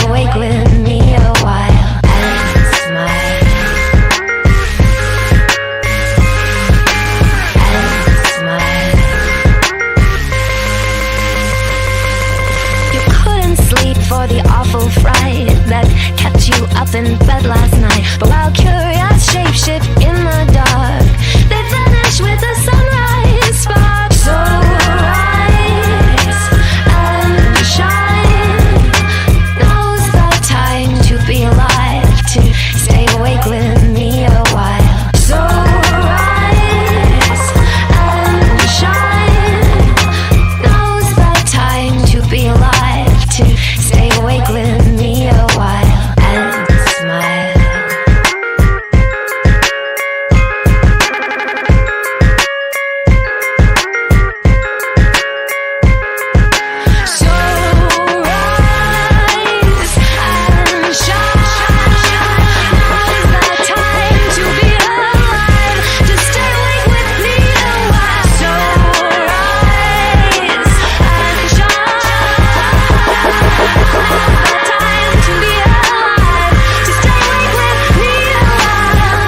awake with me a while and smile. And smile. You couldn't sleep for the awful fright that kept you up in bed last night. But while curious shapeshift in the dark, they vanish with the sunrise spark. So rise and shine. Now's the time to be alive, to stay awake with me a while. So rise and shine. Now's the time to be alive, to stay awake with me a while and smile. So rise and shine. Now's the time to be alive, to stay awake with me a while. So rise and shine. Now's the time to be alive, to stay awake with me a while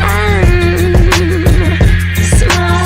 and smile.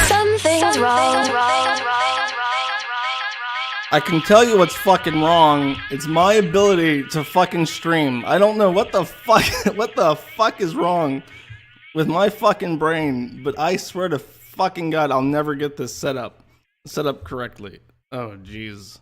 Something's wrong. I can tell you what's fucking wrong. It's my ability to fucking stream. I don't know what the fuck what the fuck is wrong with my fucking brain, but I swear to fucking God I'll never get this set up correctly. Oh jeez.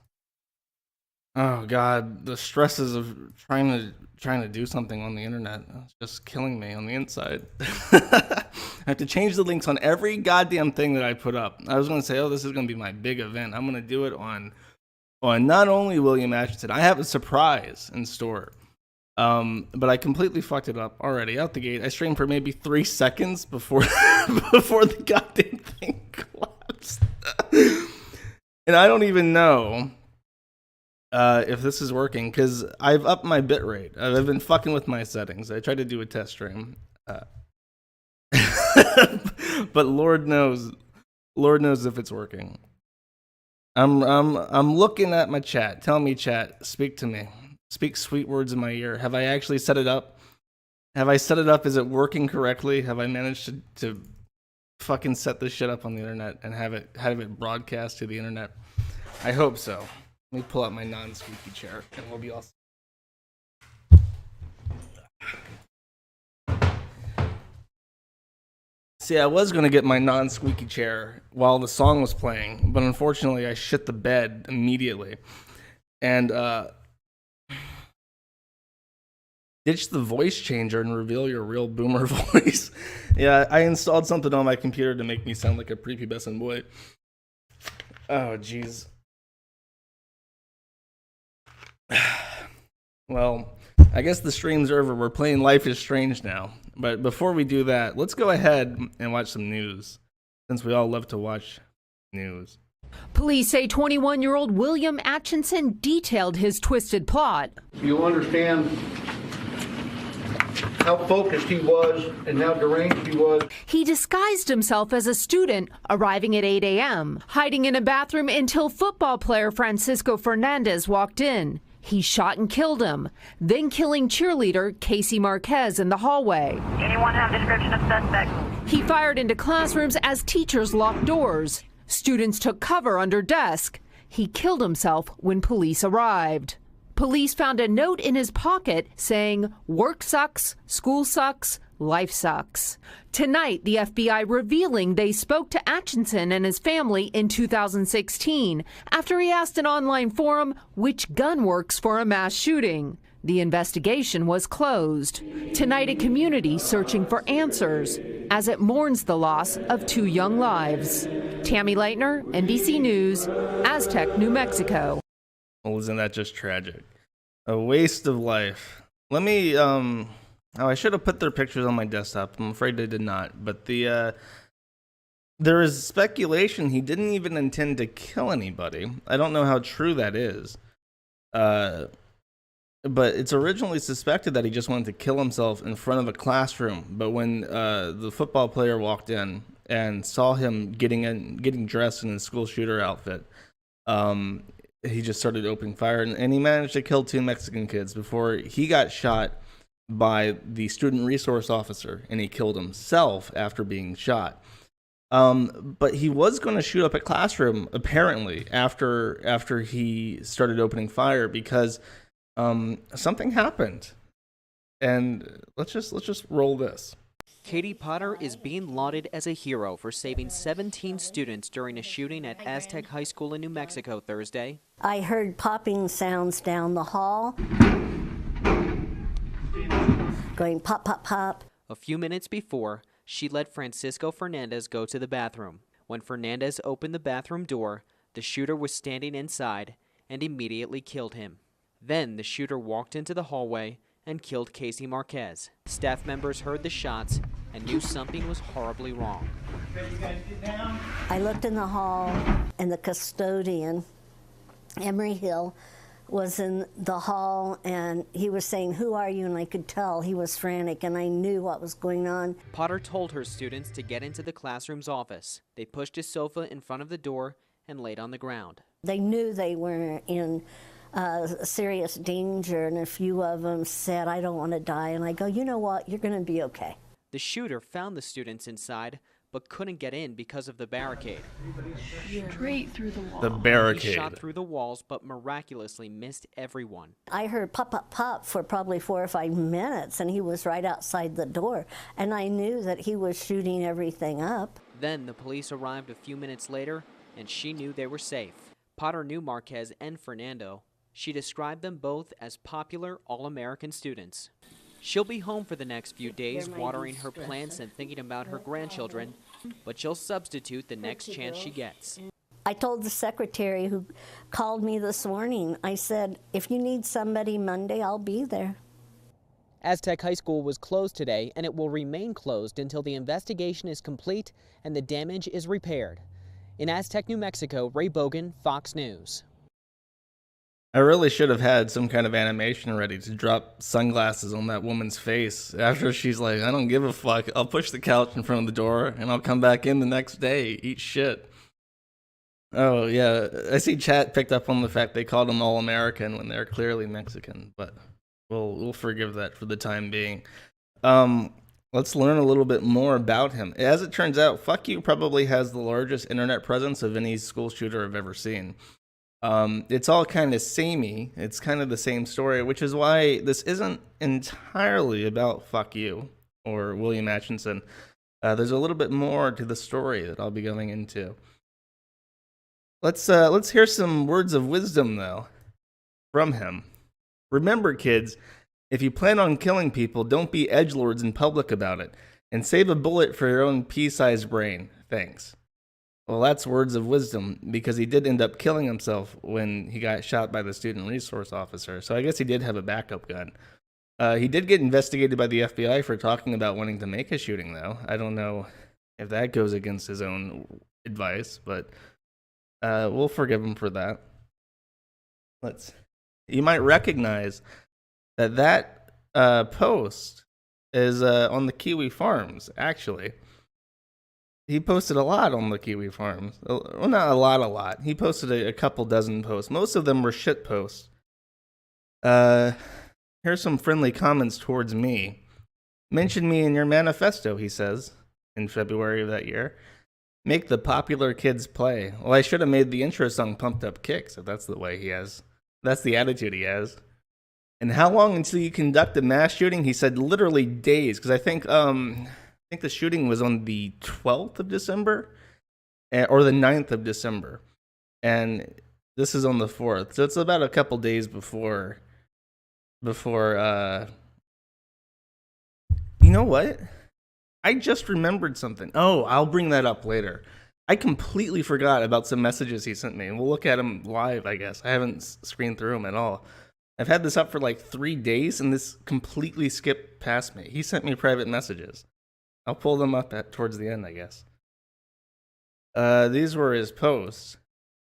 Oh God, the stresses of trying to do something on the internet is just killing me on the inside. I have to change the links on every goddamn thing that I put up. I was gonna say, oh, this is gonna be my big event. I'm gonna do it on not only William Atchison. I have a surprise in store. But I completely fucked it up already out the gate. I streamed for maybe 3 seconds before before the goddamn thing collapsed. And I don't even know if this is working, because I've upped my bitrate. I've been fucking with my settings. I tried to do a test stream. But Lord knows if it's working. I'm looking at my chat. Tell me, chat, speak to me. Speak sweet words in my ear. Have I actually set it up? Have I set it up? Is it working correctly? Have I managed to fucking set this shit up on the internet and have it broadcast to the internet? I hope so. Let me pull out my non-squeaky chair and we'll be all set. See, I was going to get my non-squeaky chair while the song was playing, but unfortunately I shit the bed immediately. And ditch the voice changer and reveal your real boomer voice. Yeah, I installed something on my computer to make me sound like a prepubescent boy. Oh, jeez. Well, I guess the stream's over. We're playing Life is Strange now. But before we do that, let's go ahead and watch some news, since we all love to watch news. Police say 21-year-old William Atchison detailed his twisted plot. You understand how focused he was and how deranged he was. He disguised himself as a student, arriving at 8 a.m., hiding in a bathroom until football player Francisco Fernandez walked in. He shot and killed him, then killing cheerleader Casey Marquez in the hallway. Anyone have description of suspect? He fired into classrooms as teachers locked doors. Students took cover under desk. He killed himself when police arrived. Police found a note in his pocket saying, "Work sucks, school sucks, life sucks." Tonight, the FBI revealing they spoke to Atchison and his family in 2016 after he asked an online forum which gun works for a mass shooting. The investigation was closed. Tonight, a community searching for answers as it mourns the loss of 2 young lives. Tammy Leitner, NBC News, Aztec, New Mexico. Well, isn't that just tragic? A waste of life. Let me, I should have put their pictures on my desktop. I'm afraid I did not. But there is speculation he didn't even intend to kill anybody. I don't know how true that is. But it's originally suspected that he just wanted to kill himself in front of a classroom. But when the football player walked in and saw him getting dressed in his school shooter outfit, he just started opening fire, and he managed to kill 2 Mexican kids before he got shot by the student resource officer, and he killed himself after being shot. But he was going to shoot up a classroom apparently after he started opening fire because something happened. And let's just roll this. Katie Potter is being lauded as a hero for saving 17 students during a shooting at Aztec High School in New Mexico Thursday. I heard popping sounds down the hall, going pop, pop, pop. A few minutes before, she let Francisco Fernandez go to the bathroom. When Fernandez opened the bathroom door, the shooter was standing inside and immediately killed him. Then the shooter walked into the hallway and killed Casey Marquez. Staff members heard the shots and knew something was horribly wrong. I looked in the hall, and the custodian, Emery Hill, was in the hall, and he was saying, "Who are you?" And I could tell he was frantic, and I knew what was going on. Potter told her students to get into the classroom's office. They pushed a sofa in front of the door and laid on the ground. They knew they were in serious danger, and a few of them said, "I don't want to die." And I go, "You know what? You're going to be okay." The shooter found the students inside, but couldn't get in because of the barricade. Straight through the wall. The barricade. He shot through the walls, but miraculously missed everyone. I heard pop, pop, pop for probably 4 or 5 minutes, and he was right outside the door. And I knew that he was shooting everything up. Then the police arrived a few minutes later, and she knew they were safe. Potter knew Marquez and Fernando. She described them both as popular All-American students. She'll be home for the next few days, watering her plants and thinking about her grandchildren, but she'll substitute the next chance she gets. I told the secretary who called me this morning, I said, "If you need somebody Monday, I'll be there." Aztec High School was closed today, and it will remain closed until the investigation is complete and the damage is repaired. In Aztec, New Mexico, Ray Bogan, Fox News. I really should have had some kind of animation ready to drop sunglasses on that woman's face after she's like, "I don't give a fuck. I'll push the couch in front of the door and I'll come back in the next day, eat shit." Oh, yeah. I see chat picked up on the fact they called him All-American when they're clearly Mexican, but we'll forgive that for the time being. Let's learn a little bit more about him. As it turns out, Fuck You probably has the largest internet presence of any school shooter I've ever seen. It's all kind of samey. It's kind of the same story, which is why this isn't entirely about Fuck You or William Atchison. There's a little bit more to the story that I'll be going into. Let's hear some words of wisdom, though, from him. Remember, kids, if you plan on killing people, don't be edgelords in public about it, and save a bullet for your own pea-sized brain. Thanks. Well, that's words of wisdom, because he did end up killing himself when he got shot by the student resource officer, so I guess he did have a backup gun. He did get investigated by the FBI for talking about wanting to make a shooting, though. I don't know if that goes against his own advice, but we'll forgive him for that. You might recognize that post is on the Kiwi Farms, actually. He posted a lot on the Kiwi Farms. Well, not a lot. He posted a couple dozen posts. Most of them were shit posts. Here's some friendly comments towards me. "Mention me in your manifesto," he says, in February of that year. "Make the popular kids play." Well, I should have made the intro song Pumped Up Kicks, if that's the way he has. That's the attitude he has. And how long until you conduct a mass shooting? He said literally days, because I think the shooting was on the 12th of December, or the 9th of December. And this is on the 4th. So it's about a couple days before before. You know what? I just remembered something. Oh, I'll bring that up later. I completely forgot about some messages he sent me, and we'll look at them live, I guess. I haven't screened through them at all. I've had this up for like 3 days, and this completely skipped past me. He sent me private messages. I'll pull them up towards the end, I guess. These were his posts.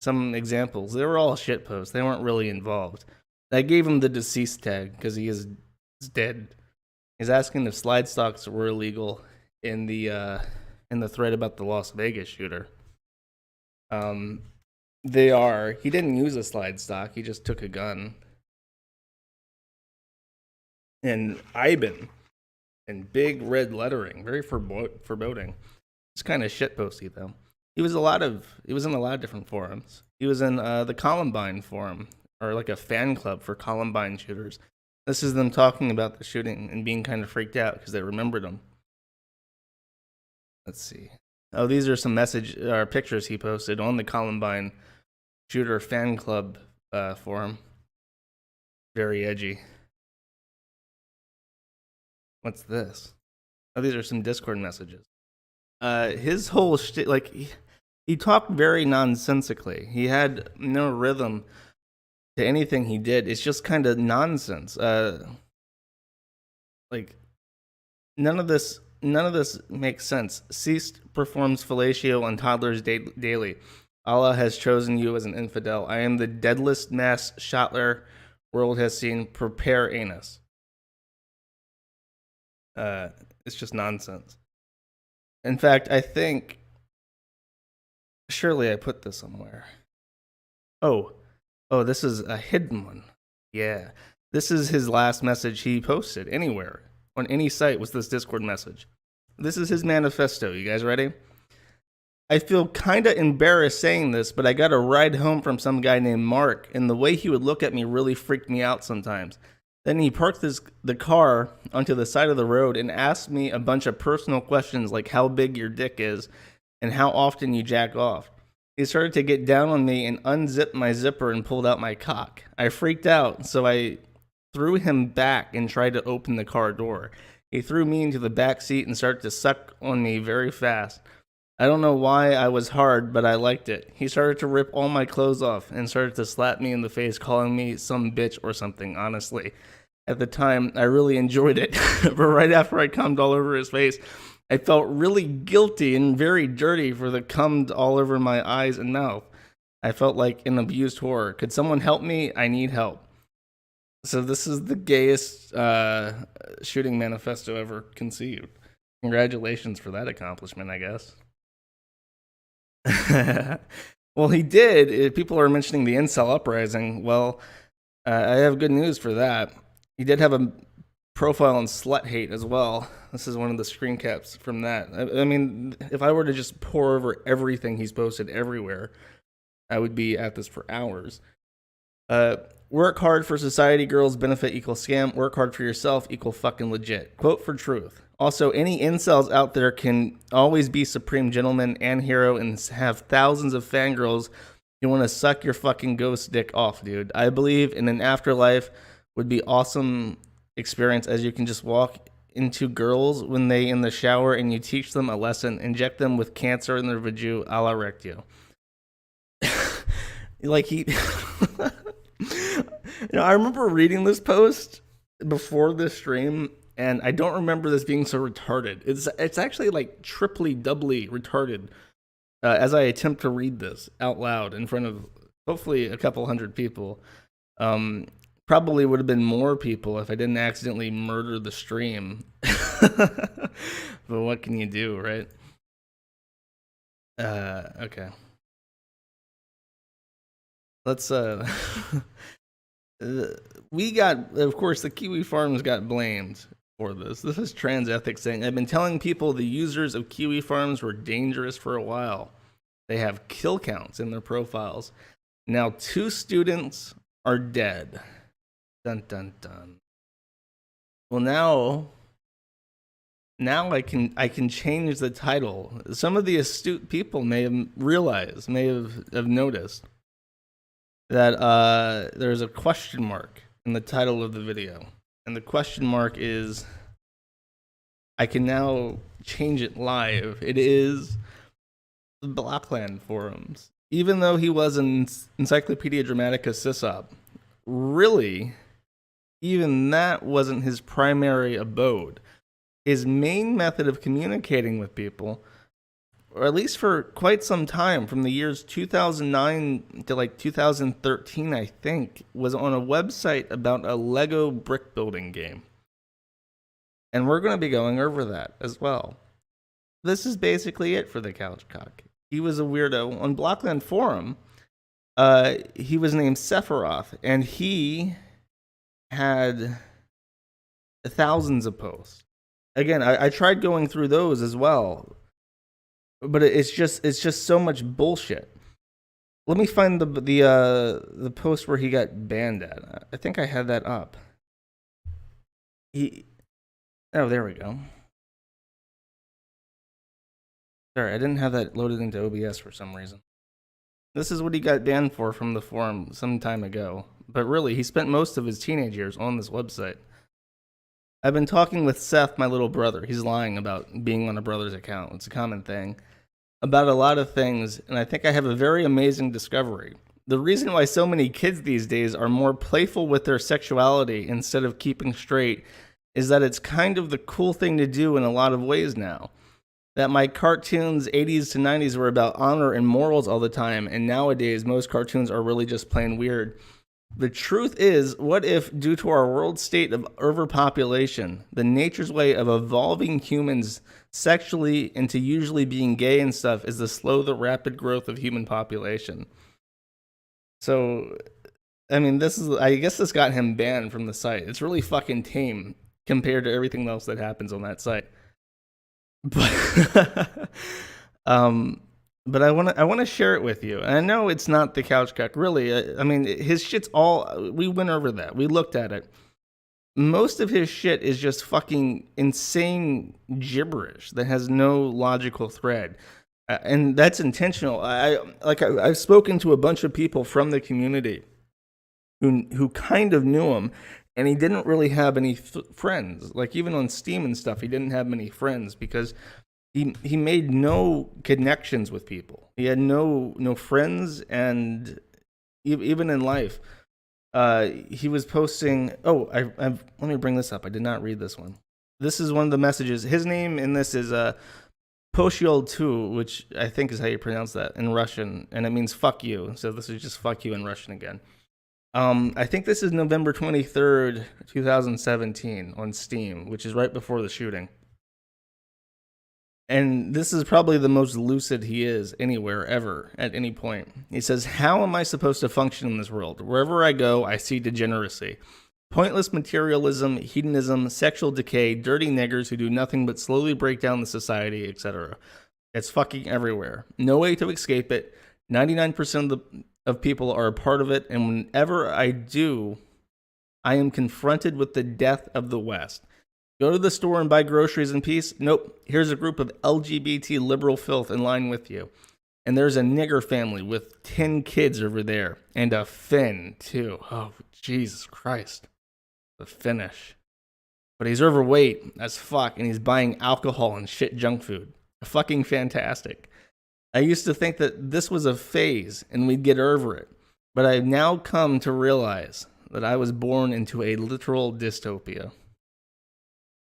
Some examples. They were all shit posts. They weren't really involved. I gave him the deceased tag because he is dead. He's asking if slide stocks were illegal in the thread about the Las Vegas shooter. They are. He didn't use a slide stock. He just took a gun. And Iben in big red lettering, very foreboding. It's kind of shitposty though. He was in a lot of different forums. He was in the Columbine forum, or like a fan club for Columbine shooters. This is them talking about the shooting and being kind of freaked out because they remembered him. Let's see. Oh, these are some pictures he posted on the Columbine shooter fan club forum. Very edgy. What's this? Oh, these are some Discord messages. His whole shit, like, he talked very nonsensically. He had no rhythm to anything he did. It's just kind of nonsense. Like, none of this makes sense. Ceased performs fellatio on toddlers daily. Allah has chosen you as an infidel. I am the deadliest mass shotler world has seen. Prepare anus. It's just nonsense. In fact, I think, surely I put this somewhere. Oh, this is a hidden one. Yeah, this is his last message he posted anywhere on any site was this Discord message. This is his manifesto. You guys ready? I feel kind of embarrassed saying this, but I got a ride home from some guy named Mark, and the way he would look at me really freaked me out sometimes. Then he parked the car onto the side of the road and asked me a bunch of personal questions like how big your dick is and how often you jack off. He started to get down on me and unzipped my zipper and pulled out my cock. I freaked out, so I threw him back and tried to open the car door. He threw me into the back seat and started to suck on me very fast. I don't know why I was hard, but I liked it. He started to rip all my clothes off and started to slap me in the face, calling me some bitch or something, honestly. At the time, I really enjoyed it, but right after I cummed all over his face, I felt really guilty and very dirty for the cummed all over my eyes and mouth. I felt like an abused whore. Could someone help me? I need help. So this is the gayest shooting manifesto ever conceived. Congratulations for that accomplishment, I guess. Well, he did. People are mentioning the incel uprising. Well, I have good news for that. He did have a profile on slut hate as well. This is one of the screen caps from that. I mean, if I were to just pour over everything he's posted everywhere, I would be at this for hours. Work hard for society, girls, benefit equals scam. Work hard for yourself equal fucking legit. Quote for truth. Also, any incels out there can always be supreme gentleman and hero and have thousands of fangirls who want to suck your fucking ghost dick off, dude. I believe in an afterlife would be awesome experience as you can just walk into girls when they in the shower and you teach them a lesson, inject them with cancer in their vaju a la rectio. Like he... I remember reading this post before this stream, and I don't remember this being so retarded. It's actually like triply, doubly retarded as I attempt to read this out loud in front of hopefully a couple hundred people. Probably would have been more people if I didn't accidentally murder the stream. But what can you do, right? Okay. Let's we got, of course, the Kiwi Farms got blamed for this. This is Trans Ethics saying, I've been telling people the users of Kiwi Farms were dangerous for a while. They have kill counts in their profiles. Now 2 students are dead. Dun dun dun. Well, now I can change the title. Some of the astute people may have realized, may have noticed that there's a question mark in the title of the video. And the question mark is, I can now change it live. It is the Blockland forums. Even though he was in Encyclopedia Dramatica Sysop, really, even that wasn't his primary abode. His main method of communicating with people, or at least for quite some time, from the years 2009 to like 2013, I think, was on a website about a Lego brick building game. And we're going to be going over that as well. This is basically it for the Couch Cuck. He was a weirdo. On Blockland Forum, he was named Sephiroth, and he had thousands of posts. Again, I tried going through those as well, but it's just so much bullshit. Let me find the post where he got banned at. I think I had that up. Oh, there we go. Sorry, I didn't have that loaded into OBS for some reason. This is what he got banned for from the forum some time ago. But really, he spent most of his teenage years on this website. I've been talking with Seth, my little brother. He's lying about being on a brother's account. It's a common thing. About a lot of things, and I think I have a very amazing discovery. The reason why so many kids these days are more playful with their sexuality instead of keeping straight is that it's kind of the cool thing to do in a lot of ways now. That my cartoons 80s to 90s were about honor and morals all the time, and nowadays most cartoons are really just plain weird. The truth is, what if, due to our world state of overpopulation, the nature's way of evolving humans sexually into usually being gay and stuff is to slow the rapid growth of human population? So, I mean, I guess this got him banned from the site. It's really fucking tame compared to everything else that happens on that site. But but I want to share it with you. And I know it's not the Couch Cuck, really. I mean, his shit's all, we went over that. We looked at it. Most of his shit is just fucking insane gibberish that has no logical thread. And that's intentional. I've spoken to a bunch of people from the community who kind of knew him, and he didn't really have any friends. Like, even on Steam and stuff, he didn't have many friends because he made no connections with people. He had no friends, and even in life, he was posting. Oh, let me bring this up. I did not read this one. This is one of the messages. His name in this is Poshiol2, which I think is how you pronounce that in Russian, and it means fuck you. So this is just fuck you in Russian again. I think this is November 23rd, 2017 on Steam, which is right before the shooting. And this is probably the most lucid he is anywhere, ever, at any point. He says, "How am I supposed to function in this world? Wherever I go, I see degeneracy. Pointless materialism, hedonism, sexual decay, dirty niggers who do nothing but slowly break down the society, etc. It's fucking everywhere. No way to escape it. 99% of people are a part of it, and whenever I do, I am confronted with the death of the West. Go to the store and buy groceries in peace? Nope. Here's a group of LGBT liberal filth in line with you. And there's a nigger family with 10 kids over there. And a Finn, too. Oh, Jesus Christ. The Finnish. But he's overweight as fuck, and he's buying alcohol and shit junk food. Fucking fantastic. I used to think that this was a phase, and we'd get over it. But I've now come to realize that I was born into a literal dystopia."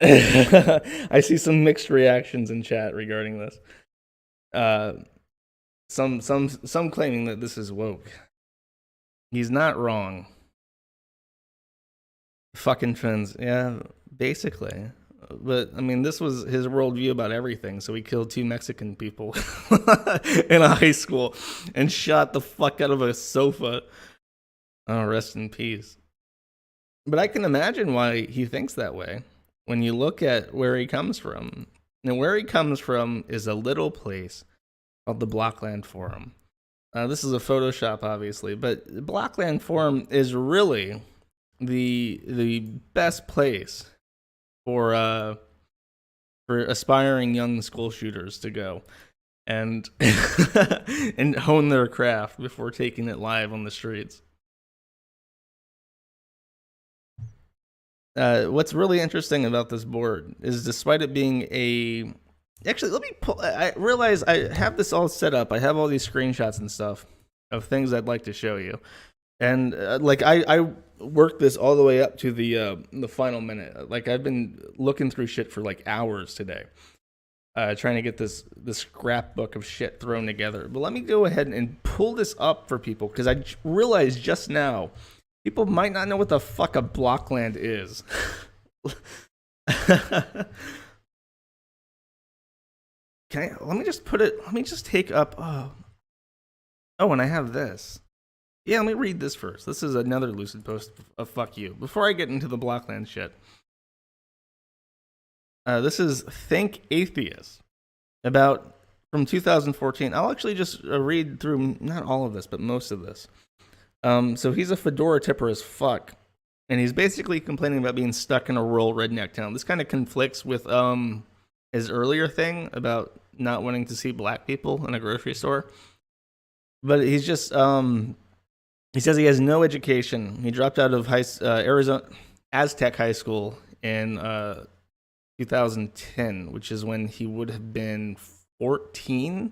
I see some mixed reactions in chat regarding this. Some claiming that this is woke. He's not wrong. Fucking Finns, yeah, basically. But I mean, this was his worldview about everything. So he killed 2 Mexican people in a high school and shot the fuck out of a sofa. Oh, rest in peace. But I can imagine why he thinks that way. When you look at where he comes from. And where he comes from is a little place called the Blockland Forum. This is a Photoshop, obviously, but the Blockland Forum is really the best place for aspiring young school shooters to go and and hone their craft before taking it live on the streets. What's really interesting about this board is, despite it being a... Actually, let me pull... I realize I have this all set up. I have all these screenshots and stuff of things I'd like to show you. And, like, I worked this all the way up to the final minute. Like, I've been looking through shit for, like, hours today. Trying to get this scrapbook of shit thrown together. But let me go ahead and pull this up for people, because I realized just now people might not know what the fuck a blockland is. Let me just take up... Oh, and I have this. Yeah, let me read this first. This is another Lucid post of fuck you. Before I get into the blockland shit. This is Think Atheist, from 2014. I'll actually just read through, not all of this, but most of this. So he's a fedora tipper as fuck, and he's basically complaining about being stuck in a rural redneck town. This kind of conflicts with his earlier thing about not wanting to see black people in a grocery store. But he's just, he says he has no education. He dropped out of Arizona Aztec High School in 2010, which is when he would have been 14.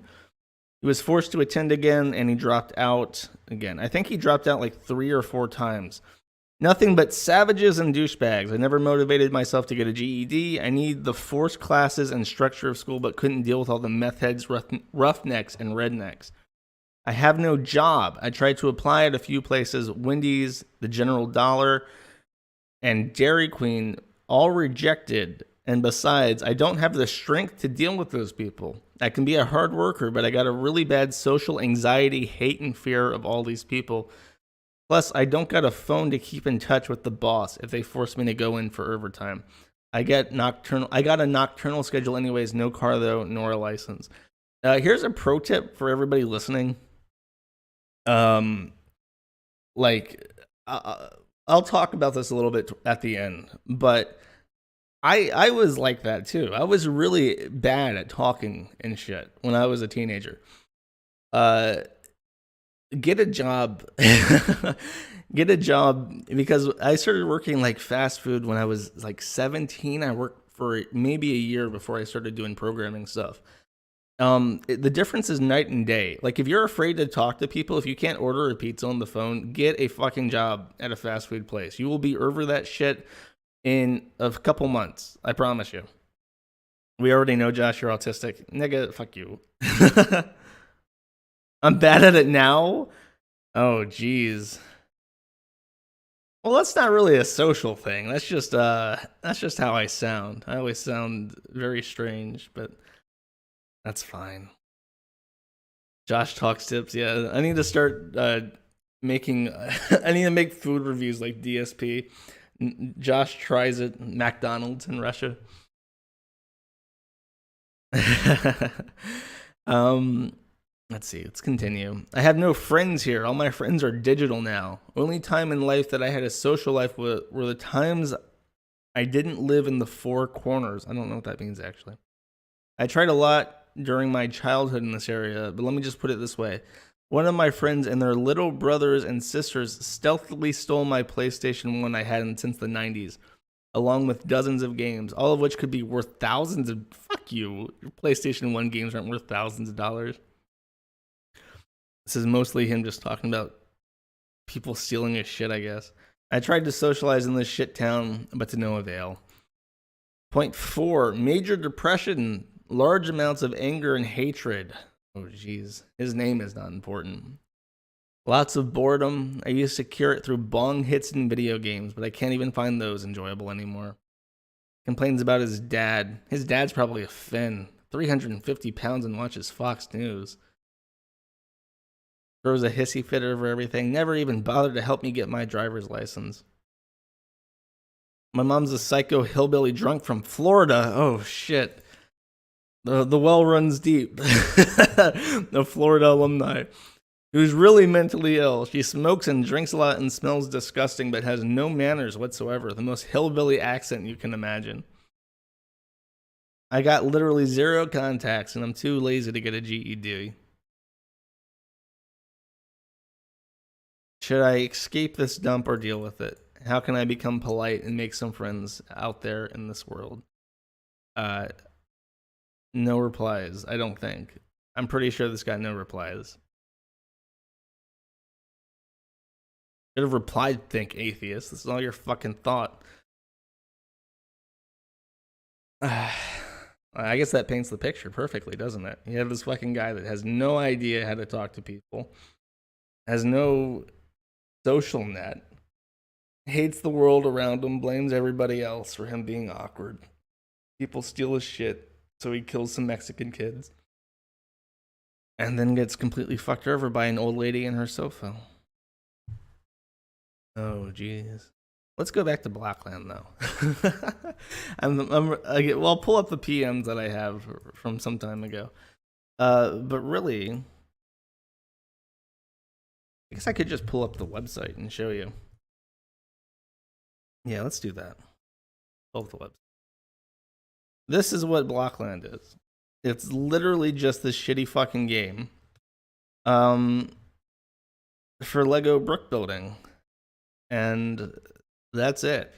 He was forced to attend again, and he dropped out again. I think he dropped out like 3 or 4 times. Nothing but savages and douchebags. I never motivated myself to get a GED. I need the forced classes and structure of school, but couldn't deal with all the meth heads, roughnecks, and rednecks. I have no job. I tried to apply at a few places, Wendy's, the General Dollar, and Dairy Queen, all rejected. And besides, I don't have the strength to deal with those people. I can be a hard worker, but I got a really bad social anxiety, hate, and fear of all these people. Plus, I don't got a phone to keep in touch with the boss if they force me to go in for overtime. I got a nocturnal schedule anyways, no car though, nor a license. Here's a pro tip for everybody listening. I'll talk about this a little bit at the end, but I was like that too. I was really bad at talking and shit when I was a teenager. Get a job. Get a job, because I started working like fast food when I was like 17. I worked for maybe a year before I started doing programming stuff. The difference is night and day. Like, if you're afraid to talk to people, if you can't order a pizza on the phone, get a fucking job at a fast food place. You will be over that shit in a couple months. I promise you. We already know, Josh, you're autistic. Nigga, fuck you. I'm bad at it now? Oh, jeez. Well, that's not really a social thing. That's just how I sound. I always sound very strange, but that's fine. Josh talks tips. Yeah, I need to start making. I need to make food reviews like DSP. Josh tries it. McDonald's in Russia. Let's see. Let's continue. I have no friends here. All my friends are digital now. Only time in life that I had a social life were the times I didn't live in the four corners. I don't know what that means, actually. I tried a lot during my childhood in this area, but let me just put it this way. One of my friends and their little brothers and sisters stealthily stole my PlayStation 1 I hadn't since the 90s, along with dozens of games, all of which could be worth thousands of... Fuck you. Your PlayStation 1 games aren't worth thousands of dollars. This is mostly him just talking about people stealing his shit, I guess. I tried to socialize in this shit town, but to no avail. Point 4, major depression, large amounts of anger and hatred. Oh, jeez. His name is not important. Lots of boredom. I used to cure it through bong hits and video games, but I can't even find those enjoyable anymore. Complains about his dad. His dad's probably a Finn. 350 pounds and watches Fox News. Throws a hissy fit over everything. Never even bothered to help me get my driver's license. My mom's a psycho hillbilly drunk from Florida. Oh, shit. The well runs deep. The Florida alumni. Who's really mentally ill. She smokes and drinks a lot and smells disgusting, but has no manners whatsoever. The most hillbilly accent you can imagine. I got literally 0 contacts, and I'm too lazy to get a GED. Should I escape this dump or deal with it? How can I become polite and make some friends out there in this world? No replies, I don't think. I'm pretty sure this got no replies. Should have replied, think, atheist. This is all your fucking thought. I guess that paints the picture perfectly, doesn't it? You have this fucking guy that has no idea how to talk to people, has no social net, hates the world around him, blames everybody else for him being awkward. People steal his shit, so he kills some Mexican kids. And then gets completely fucked over by an old lady in her sofa. Oh, jeez. Let's go back to Blackland, though. I'll pull up the PMs that I have from some time ago. But really, I guess I could just pull up the website and show you. Yeah, let's do that. Pull up the website. This is what Blockland is. It's literally just this shitty fucking game. For Lego brick building. And that's it.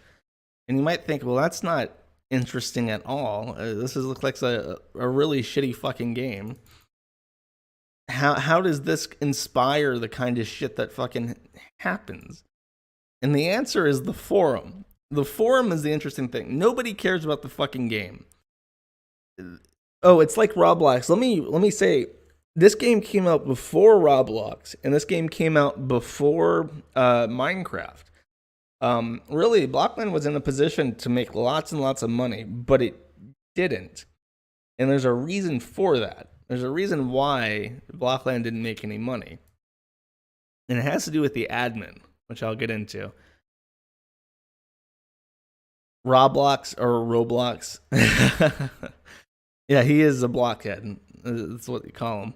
And you might think, well, that's not interesting at all. Looks like a really shitty fucking game. How does this inspire the kind of shit that fucking happens? And the answer is the forum. The forum is the interesting thing. Nobody cares about the fucking game. Oh, it's like Roblox. Let me say, this game came out before Roblox, and this game came out before Minecraft. Really, Blockland was in a position to make lots and lots of money, but it didn't. And there's a reason for that. There's a reason why Blockland didn't make any money. And it has to do with the admin, which I'll get into. Roblox or Roblox. Yeah, he is a blockhead. That's what you call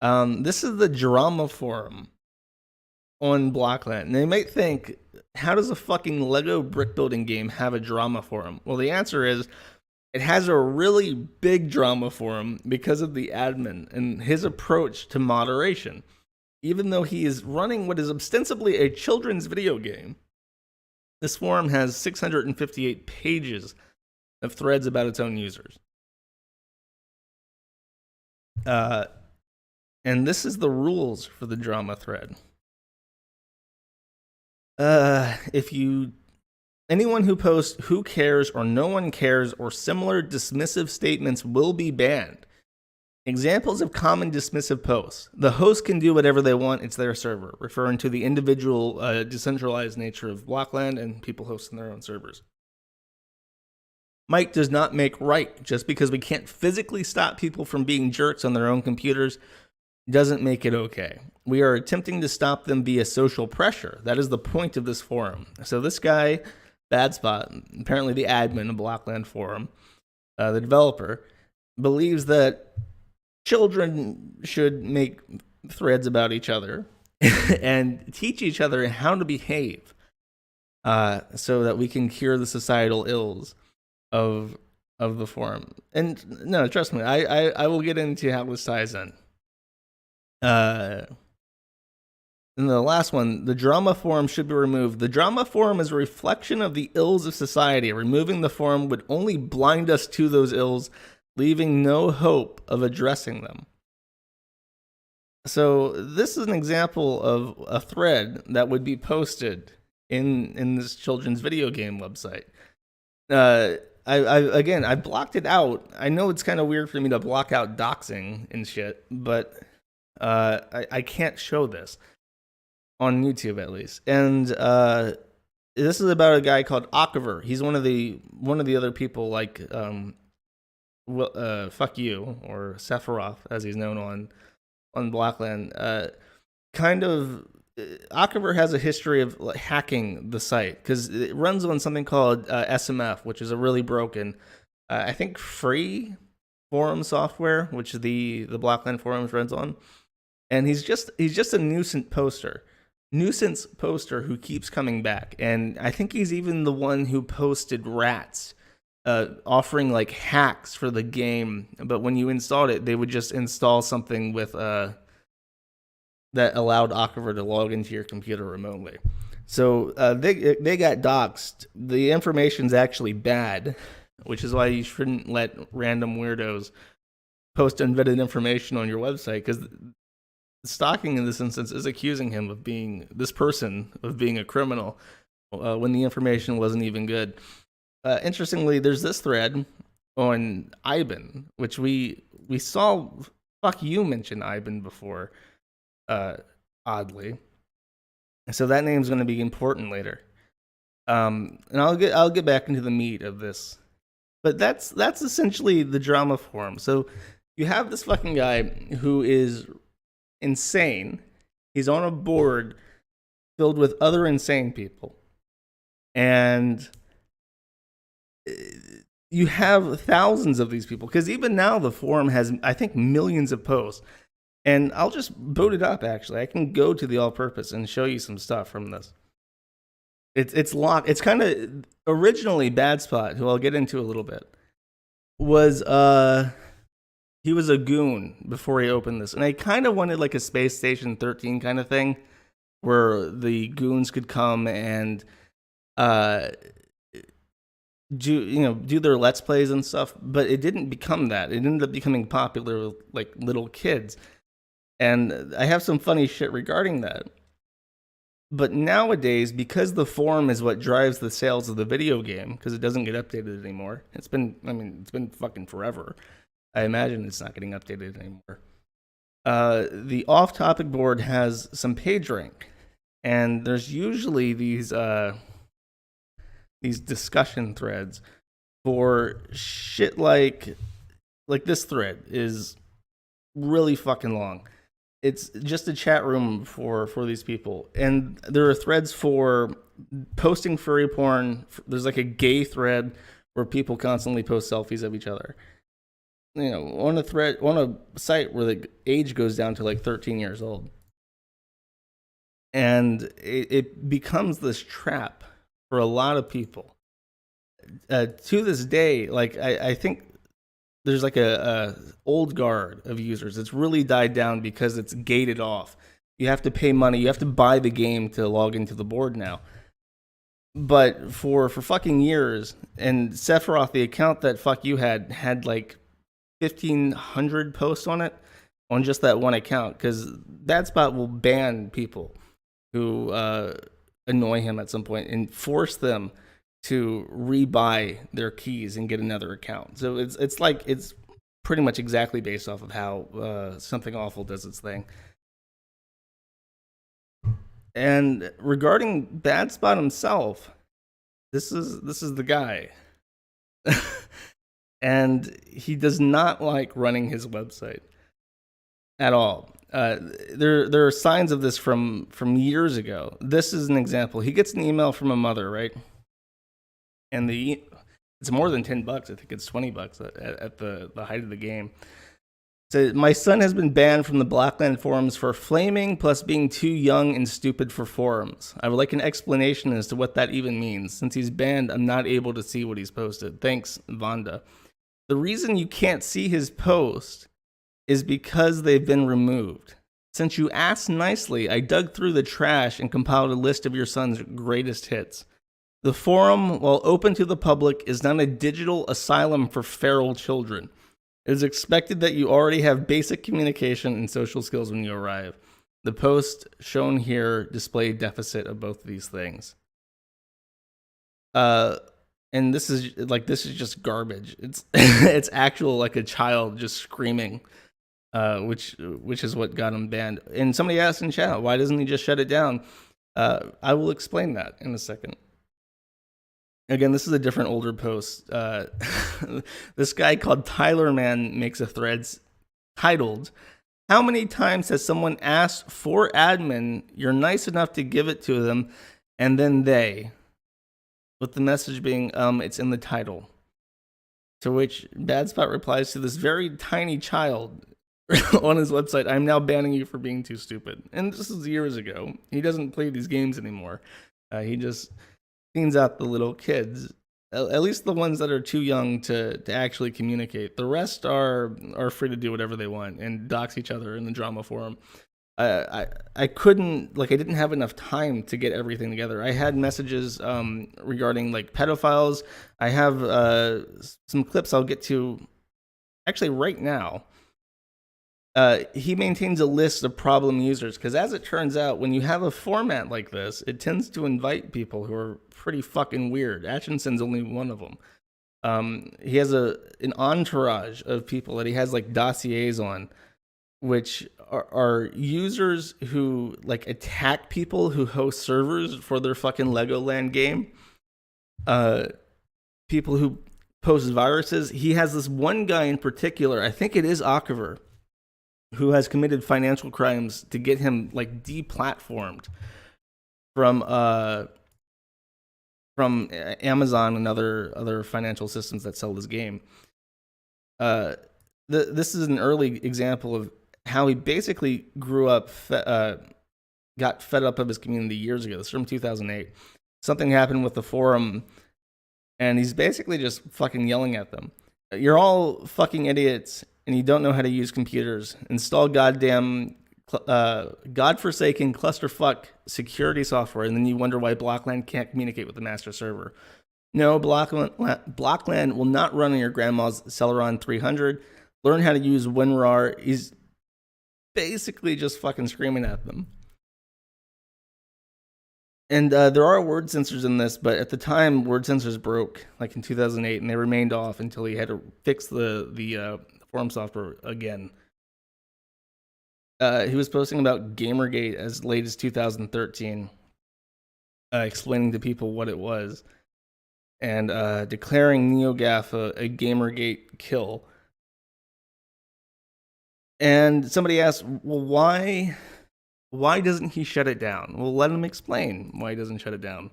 him. This is the drama forum on Blockland. And they might think, how does a fucking Lego brick building game have a drama forum? Well, the answer is, it has a really big drama forum because of the admin and his approach to moderation. Even though he is running what is ostensibly a children's video game, this forum has 658 pages of threads about its own users. And this is the rules for the drama thread. Anyone who posts "who cares" or "no one cares" or similar dismissive statements will be banned. Examples of common dismissive posts. The host can do whatever they want, it's their server, referring to the individual decentralized nature of Blockland and people hosting their own servers. Might does not make right. Just because we can't physically stop people from being jerks on their own computers doesn't make it okay. We are attempting to stop them via social pressure. That is the point of this forum. So this guy, Bad Spot, apparently the admin of Blockland Forum, the developer, believes that children should make threads about each other and teach each other how to behave so that we can cure the societal ills of the forum. And no, trust me, I will get into how this ties in. And the last one, the drama forum should be removed. The drama forum is a reflection of the ills of society. Removing the forum would only blind us to those ills, leaving no hope of addressing them. So this is an example of a thread that would be posted in this children's video game website. I blocked it out. I know it's kind of weird for me to block out doxing and shit, but I can't show this on YouTube at least. And this is about a guy called Akiver. He's one of the other people like Fuck You, or Sephiroth as he's known on Blockland. Akiver has a history of hacking the site because it runs on something called SMF, which is a really broken, I think, free forum software, which the Blockland forums runs on. And he's just a nuisance poster who keeps coming back. And I think he's even the one who posted Rats, offering like hacks for the game. But when you installed it, they would just install something with that allowed Akiver to log into your computer remotely. So they got doxxed. The information's actually bad, which is why you shouldn't let random weirdos post unvetted information on your website, because stalking in this instance is accusing him of being a criminal when the information wasn't even good. Interestingly, there's this thread on Iban, which we saw Fuck You mention Iban before, oddly. So that name's going to be important later. And I'll get back into the meat of this. But that's essentially the drama forum. So you have this fucking guy who is insane. He's on a board filled with other insane people. And you have thousands of these people, because even now the forum has, I think, millions of posts. And I'll just boot it up, actually. I can go to the all-purpose and show you some stuff from this. It's locked. It's kind of originally Bad Spot, who I'll get into a little bit, was he was a goon before he opened this. And I kind of wanted like a Space Station 13 kind of thing, where the goons could come and do their Let's Plays and stuff, but it didn't become that. It ended up becoming popular with like little kids. And I have some funny shit regarding that. But nowadays, because the forum is what drives the sales of the video game, because it doesn't get updated anymore. It's been fucking forever. I imagine it's not getting updated anymore. The off-topic board has some page rank, and there's usually these discussion threads for shit like this thread is really fucking long. It's just a chat room for these people. And there are threads for posting furry porn. There's like a gay thread where people constantly post selfies of each other. On a site where the age goes down to like 13 years old. And it becomes this trap for a lot of people. To this day, like I think there's like a old guard of users. It's really died down because it's gated off. You have to pay money. You have to buy the game to log into the board now. But for fucking years, and Sephiroth, the account that Fuck You had like 1,500 posts on it, on just that one account, because that spot will ban people who annoy him at some point and force them to rebuy their keys and get another account. So it's pretty much exactly based off of how Something Awful does its thing. And regarding Bad Spot himself, this is the guy. And he does not like running his website at all. There are signs of this from years ago. This is an example. He gets an email from a mother, right? And it's more than $10. I think it's $20 at the height of the game. So my son has been banned from the Blackland forums for flaming plus being too young and stupid for forums. I would like an explanation as to what that even means. Since he's banned, I'm not able to see what he's posted. Thanks, Vonda. The reason you can't see his post is because they've been removed. Since you asked nicely, I dug through the trash and compiled a list of your son's greatest hits. The forum, while open to the public, is not a digital asylum for feral children. It is expected that you already have basic communication and social skills when you arrive. The post shown here display deficit of both of these things. And this is just garbage. It's it's actual like a child just screaming, which is what got him banned. And somebody asked in chat, why doesn't he just shut it down? I will explain that in a second. Again, this is a different older post. This guy called Tyler Man makes a thread titled, "How many times has someone asked for admin, you're nice enough to give it to them, and then they," with the message being, it's in the title. To which Bad Spot replies to this very tiny child on his website, "I'm now banning you for being too stupid." And this is years ago. He doesn't play these games anymore. He just cleans out the little kids, at least the ones that are too young to actually communicate. The rest are free to do whatever they want and dox each other in the drama forum. I couldn't, like, I didn't have enough time to get everything together. I had messages regarding like pedophiles. I have some clips I'll get to actually right now. He maintains a list of problem users because, as it turns out, when you have a format like this, it tends to invite people who are pretty fucking weird. Atchison's only one of them. He has an entourage of people that he has like dossiers on, which are users who like attack people who host servers for their fucking Legoland game. People who post viruses. He has this one guy in particular, I think it is Akiver, who has committed financial crimes to get him like deplatformed from Amazon and other financial systems that sell this game. This is an early example of how he basically grew up, got fed up of his community years ago. This is from 2008. Something happened with the forum, and he's basically just fucking yelling at them. You're all fucking idiots, and you don't know how to use computers. Install goddamn godforsaken clusterfuck security software, and then you wonder why Blockland can't communicate with the master server. No, Blockland will not run on your grandma's Celeron 300. Learn how to use WinRAR. He's basically just fucking screaming at them. And there are word sensors in this, but at the time, word sensors broke, like in 2008, and they remained off until he had to fix the forum software again. He was posting about Gamergate as late as 2013, explaining to people what it was, and declaring NeoGAF a Gamergate kill. And somebody asked, well, why doesn't he shut it down? Well, let him explain why he doesn't shut it down.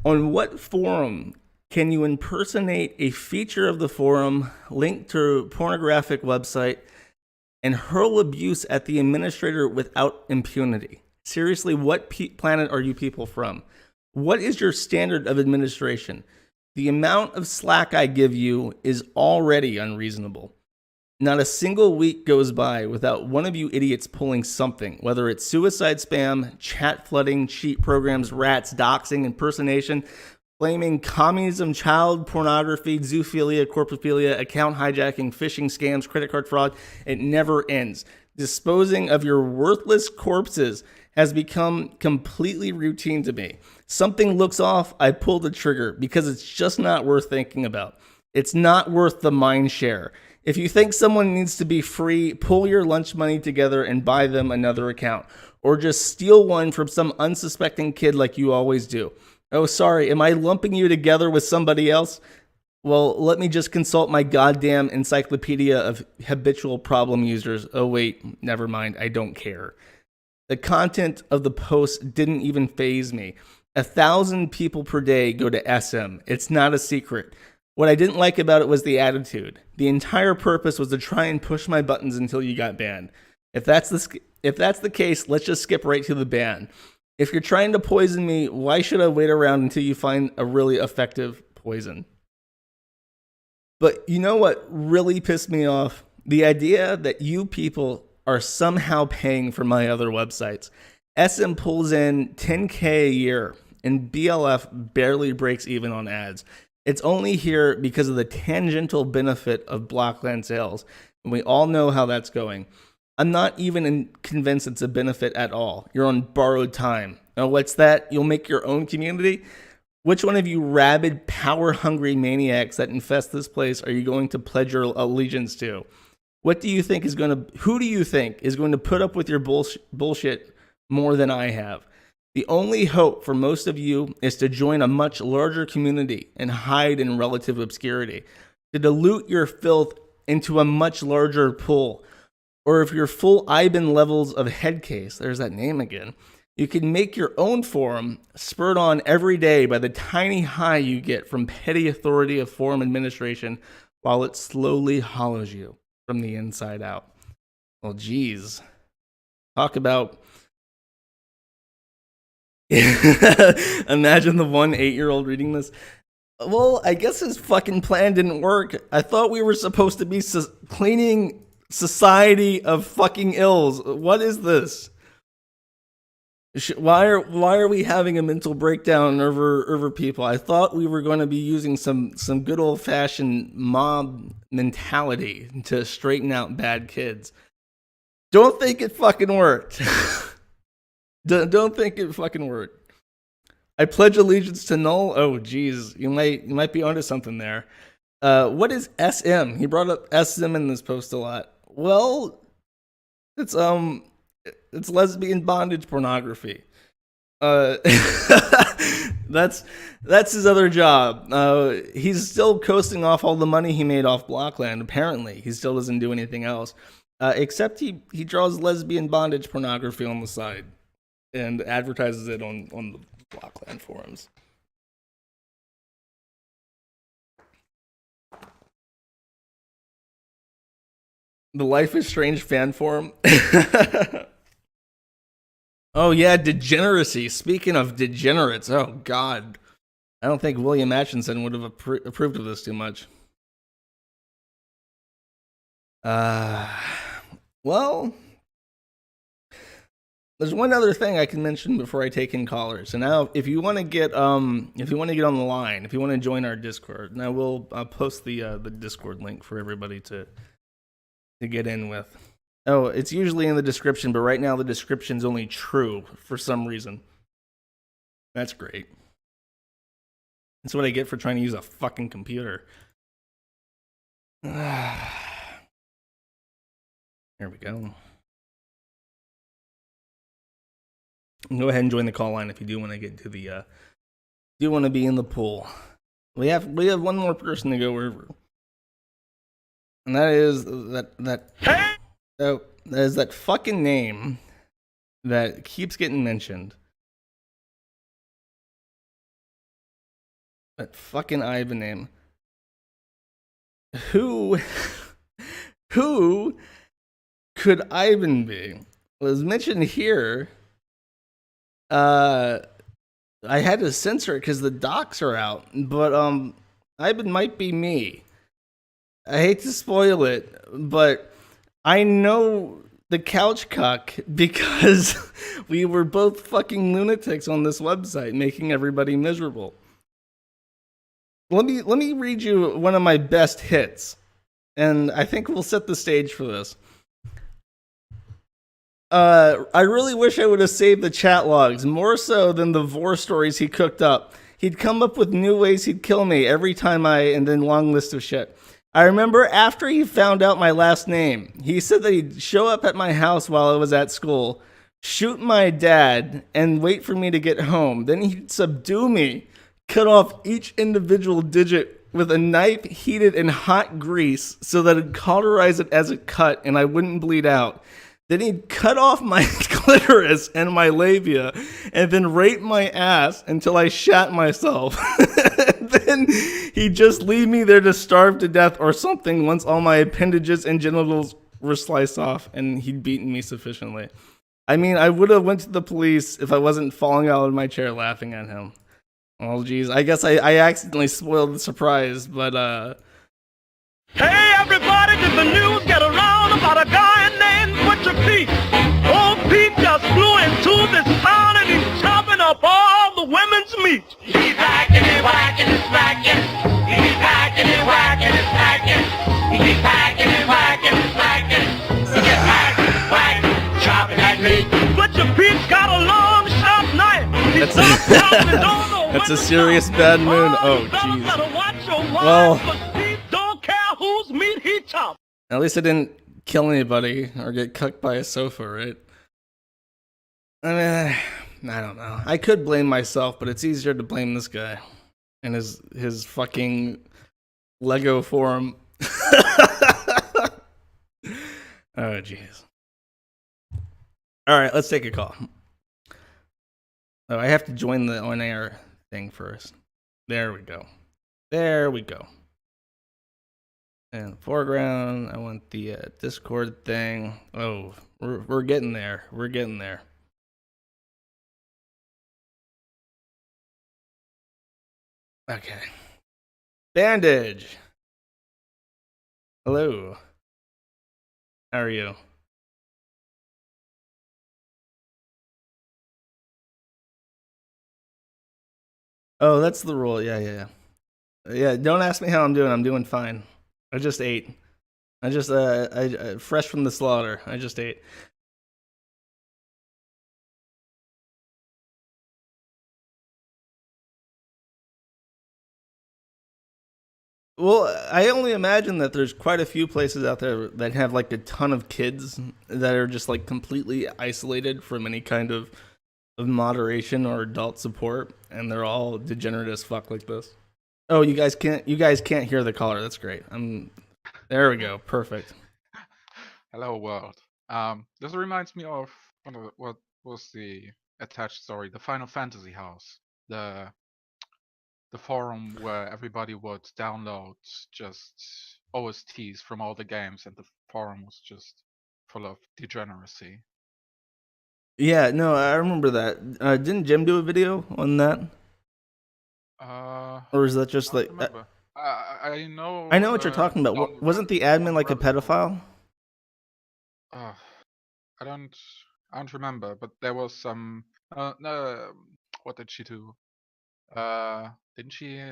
On what forum can you impersonate a feature of the forum, link to pornographic website, and hurl abuse at the administrator without impunity? Seriously, what planet are you people from? What is your standard of administration? The amount of slack I give you is already unreasonable. Not a single week goes by without one of you idiots pulling something, whether it's suicide spam, chat flooding, cheat programs, rats, doxing, impersonation, blaming communism, child pornography, zoophilia, corpophilia, account hijacking, phishing scams, credit card fraud. It never ends. Disposing of your worthless corpses has become completely routine to me. Something looks off, I pull the trigger because it's just not worth thinking about. It's not worth the mind share. If you think someone needs to be free, pull your lunch money together and buy them another account. Or just steal one from some unsuspecting kid like you always do. Oh, sorry, am I lumping you together with somebody else? Well, let me just consult my goddamn encyclopedia of habitual problem users. Oh, wait, never mind, I don't care. The content of the post didn't even faze me. 1,000 people per day go to SM. It's not a secret. What I didn't like about it was the attitude. The entire purpose was to try and push my buttons until you got banned. If that's the case, let's just skip right to the ban. If you're trying to poison me, why should I wait around until you find a really effective poison? But you know what really pissed me off? The idea that you people are somehow paying for my other websites. SM pulls in $10K a year, and BLF barely breaks even on ads. It's only here because of the tangential benefit of Blockland sales, and we all know how that's going. I'm not even convinced it's a benefit at all. You're on borrowed time. Now, what's that? You'll make your own community? Which one of you rabid, power-hungry maniacs that infest this place are you going to pledge your allegiance to? Who do you think is going to put up with your bullshit more than I have? The only hope for most of you is to join a much larger community and hide in relative obscurity, to dilute your filth into a much larger pool. Or if you're full IBAN levels of headcase, there's that name again, you can make your own forum, spurred on every day by the tiny high you get from petty authority of forum administration while it slowly hollows you from the inside out. Well, geez. Talk about... Imagine the 8-year-old reading this. Well, I guess his fucking plan didn't work. I thought we were supposed to be cleaning Society of fucking ills. What is this? Why are we having a mental breakdown over people? I thought we were going to be using some good old fashioned mob mentality to straighten out bad kids. Don't think it fucking worked. Don't think it fucking worked. I pledge allegiance to Null. Oh, geez, you might be onto something there. What is SM? He brought up SM in this post a lot. Well, it's lesbian bondage pornography. That's his other job. He's still coasting off all the money he made off Blockland. Apparently, he still doesn't do anything else, except he draws lesbian bondage pornography on the side and advertises it on the Blockland forums. The Life is Strange fan forum. Oh yeah, degeneracy. Speaking of degenerates, oh god. I don't think William Atchison would have approved of this too much. Well, there's one other thing I can mention before I take in callers. And now, if you want to get on the line, if you want to join our Discord, now we'll post the Discord link for everybody to get in with. Oh, it's usually in the description, but right now the description's only true for some reason. That's great. That's what I get for trying to use a fucking computer. Here we go. Go ahead and join the call line if you do want to get to the do want to be in the pool. We have one more person to go over. And that is that fucking name that keeps getting mentioned. That fucking Ivan name. Who could Ivan be? Well, as mentioned here, I had to censor it because the docs are out, but Ivan might be me. I hate to spoil it, but I know the couch cuck because we were both fucking lunatics on this website, making everybody miserable. Let me read you one of my best hits, and I think we'll set the stage for this. I really wish I would have saved the chat logs, more so than the vor stories he cooked up. He'd come up with new ways he'd kill me every time and then long list of shit. I remember after he found out my last name, he said that he'd show up at my house while I was at school, shoot my dad, and wait for me to get home. Then he'd subdue me, cut off each individual digit with a knife heated in hot grease so that it'd cauterize it as a cut and I wouldn't bleed out. Then he'd cut off my clitoris and my labia and then rape my ass until I shat myself. Then he'd just leave me there to starve to death or something once all my appendages and genitals were sliced off and he'd beaten me sufficiently. I mean, I would have went to the police if I wasn't falling out of my chair laughing at him. Oh, geez. I guess I accidentally spoiled the surprise, but, Hey, everybody, did the news get around about a guy named Butcher Pete? Old Pete just flew into this town and he's chopping up all the women's meat. He's hacking and whacking and smacking. He's hacking and whacking and smacking. He's hacking and whacking and smacking. He gets hacking, whacking, chopping that meat. Butcher Pete's got a long, sharp knife. That's a serious bad mood. Oh, jeez. Well, whose meat he chopped. At least I didn't kill anybody or get cucked by a sofa, right? I mean, I don't know. I could blame myself, but it's easier to blame this guy and his fucking Lego forum. Oh, jeez. All right, let's take a call. Oh, I have to join the on-air thing first. There we go. There we go. And the foreground, I want the Discord thing. Oh, we're getting there. We're getting there. Okay. Bandage. Hello. How are you? Oh, that's the rule. Yeah, don't ask me how I'm doing. I'm doing fine. I just ate. I just I fresh from the slaughter. I just ate. Well, I only imagine that there's quite a few places out there that have like a ton of kids that are just like completely isolated from any kind of moderation or adult support, and they're all degenerate as fuck like this. Oh, you guys can't hear the caller. That's great. There we go. Perfect. Hello, world. This reminds me of what was the attached story, the Final Fantasy house, the forum where everybody would download just OSTs from all the games, and the forum was just full of degeneracy. Yeah, no, I remember that. Didn't Jim do a video on that? Or is that just I like? don't remember. I know. I know what you're talking about. Wasn't the admin like a pedophile? I don't remember, but there was some. No, what did she do? Didn't she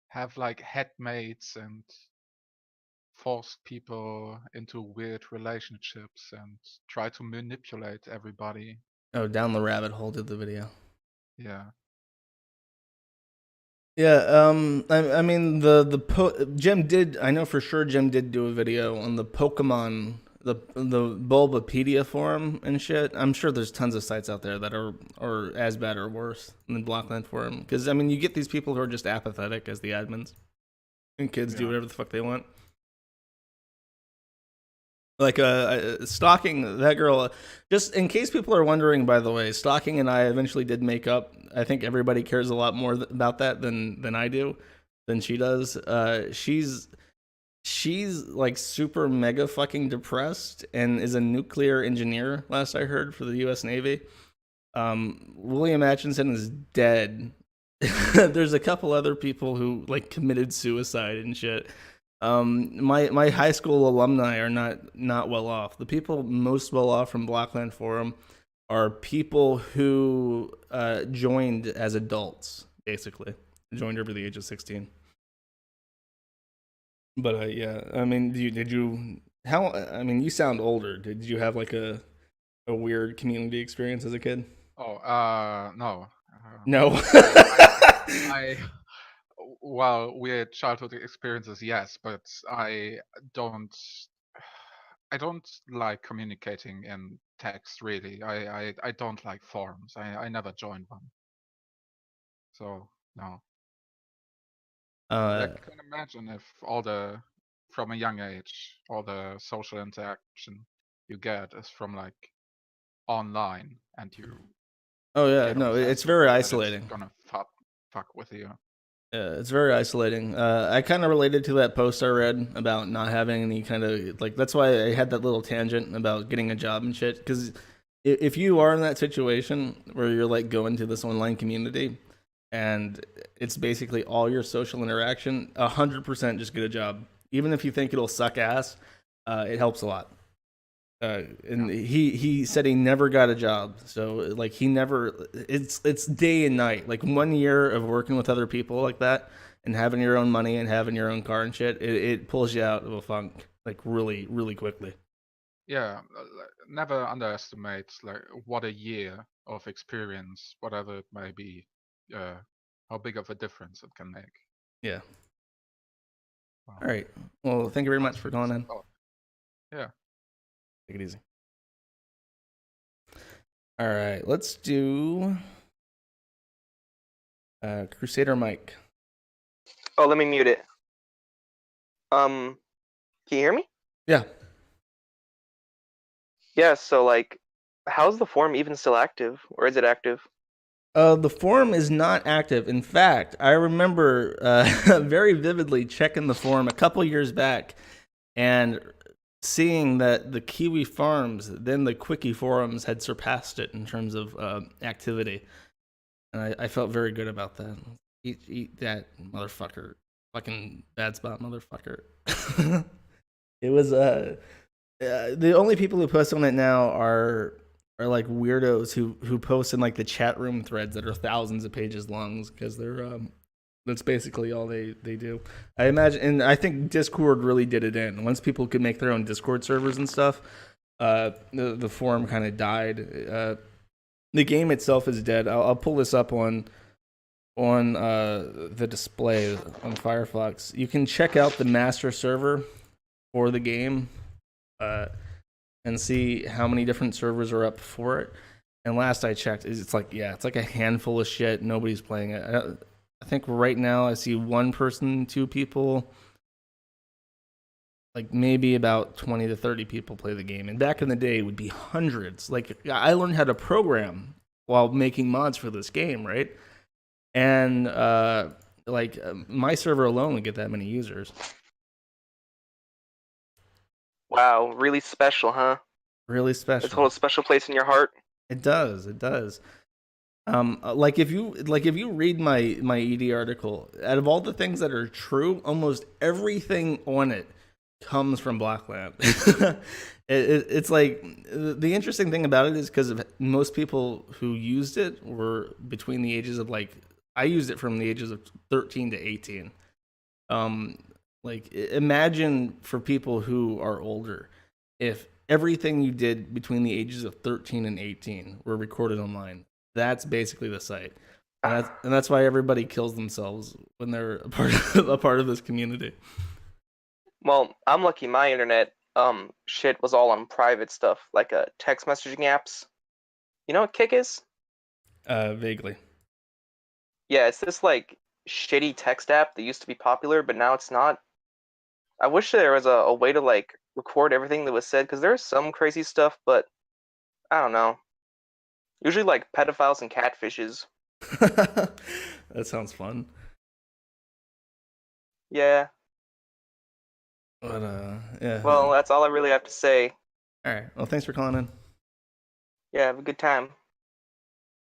have like headmates and force people into weird relationships and try to manipulate everybody? Oh, down the rabbit hole did the video. Yeah. Yeah, I mean Jim did. I know for sure Jim did do a video on the Pokemon, the Bulbapedia forum and shit. I'm sure there's tons of sites out there that are as bad or worse than Blockland forum. Because I mean, you get these people who are just apathetic as the admins, and kids do whatever the fuck they want. Like stalking that girl. Just in case people are wondering, by the way, stalking and I eventually did make up. I think everybody cares a lot more about that than I do, than she does. She's like super mega fucking depressed and is a nuclear engineer. Last I heard, for the U.S. Navy. William Atchison is dead. There's a couple other people who like committed suicide and shit. My high school alumni are not well off. The people most well off from Blockland Forum are people who joined as adults, basically joined over the age of 16. But yeah, I mean, I mean, you sound older. Did you have like a weird community experience as a kid? Oh, no. No. Well, weird childhood experiences, yes, but don't like communicating in text, really. I don't like forums. I never joined one. So, no. I can imagine if from a young age, all the social interaction you get is from like online, and you. Oh yeah, no, it's very isolating. It's gonna fuck with you. Yeah, it's very isolating. I kind of related to that post I read about not having any kind of like. That's why I had that little tangent about getting a job and shit. Because if you are in that situation where you're like going to this online community, and it's basically all your social interaction, 100% just get a job. Even if you think it'll suck ass, it helps a lot. And he said he never got a job, so like he never. It's day and night. Like 1 year of working with other people like that, and having your own money and having your own car and shit, it pulls you out of a funk like really really quickly. Yeah, never underestimate like what a year of experience, whatever it may be, how big of a difference it can make. Yeah. Wow. All right. Well, thank you very much for calling in. Yeah. Take it easy. All right, let's do Crusader Mike. Oh, let me mute it. Can you hear me? Yeah. Yeah, so like, how's the forum even still active? Or is it active? The forum is not active. In fact, I remember very vividly checking the forum a couple years back and seeing that the Kiwi Farms, then the Quickie forums, had surpassed it in terms of activity. And I felt very good about that. Eat that, motherfucker. Fucking bad spot, motherfucker. It was The only people who post on it now are like weirdos who post in like the chat room threads that are thousands of pages long because they're that's basically all they do. I imagine, and I think Discord really did it in. Once people could make their own Discord servers and stuff, the forum kind of died. The game itself is dead. I'll pull this up on the display on Firefox. You can check out the master server for the game, and see how many different servers are up for it. And last I checked, it's like a handful of shit. Nobody's playing it. I think right now I see one person, two people, like maybe about 20 to 30 people play the game. And back in the day, it would be hundreds. Like I learned how to program while making mods for this game, right? And my server alone would get that many users. Wow, really special, huh? Really special. It's hold a special place in your heart. It does. It does. Like if you read my ED article, out of all the things that are true, almost everything on it comes from Blackland. It's like the interesting thing about it is because most people who used it were between the ages of I used it from the ages of 13 to 18. Like imagine for people who are older, if everything you did between the ages of 13 and 18 were recorded online. That's basically the site, and that's why everybody kills themselves when they're a part of this community. Well, I'm lucky my internet shit was all on private stuff, like text messaging apps. You know what Kick is? Vaguely. Yeah, it's this like shitty text app that used to be popular, but now it's not. I wish there was a way to like record everything that was said, because there's some crazy stuff, but I don't know. Usually like pedophiles and catfishes. That sounds fun. Yeah. But yeah. Well, that's all I really have to say. All right. Well, thanks for calling in. Yeah, have a good time.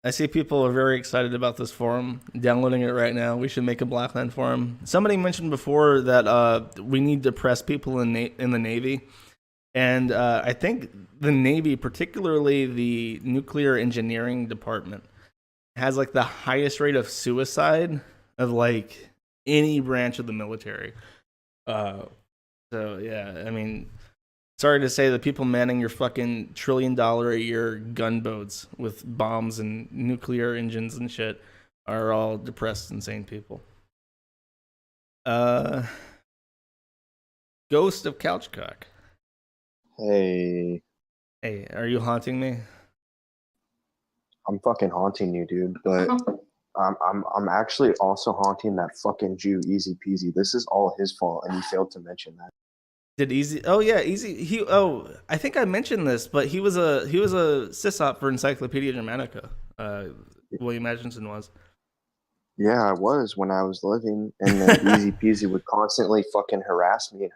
I see people are very excited about this forum, downloading it right now. We should make a Blackland forum. Somebody mentioned before that we need to press people in the Navy. And I think the Navy, particularly the nuclear engineering department, has like the highest rate of suicide of like any branch of the military. So yeah, I mean, sorry to say, the people manning your fucking $1 trillion a year gunboats with bombs and nuclear engines and shit are all depressed, insane people. Ghost of Couch Cuck. Hey, are you haunting me? I'm fucking haunting you, dude. But I'm actually also haunting that fucking Jew, Easy Peasy. This is all his fault, and he failed to mention that. Did Easy? Oh yeah, Easy. I think I mentioned this, but he was a sysop for Encyclopedia Germanica. William Atchison was. Yeah, I was when I was living, and then Easy Peasy would constantly fucking harass me.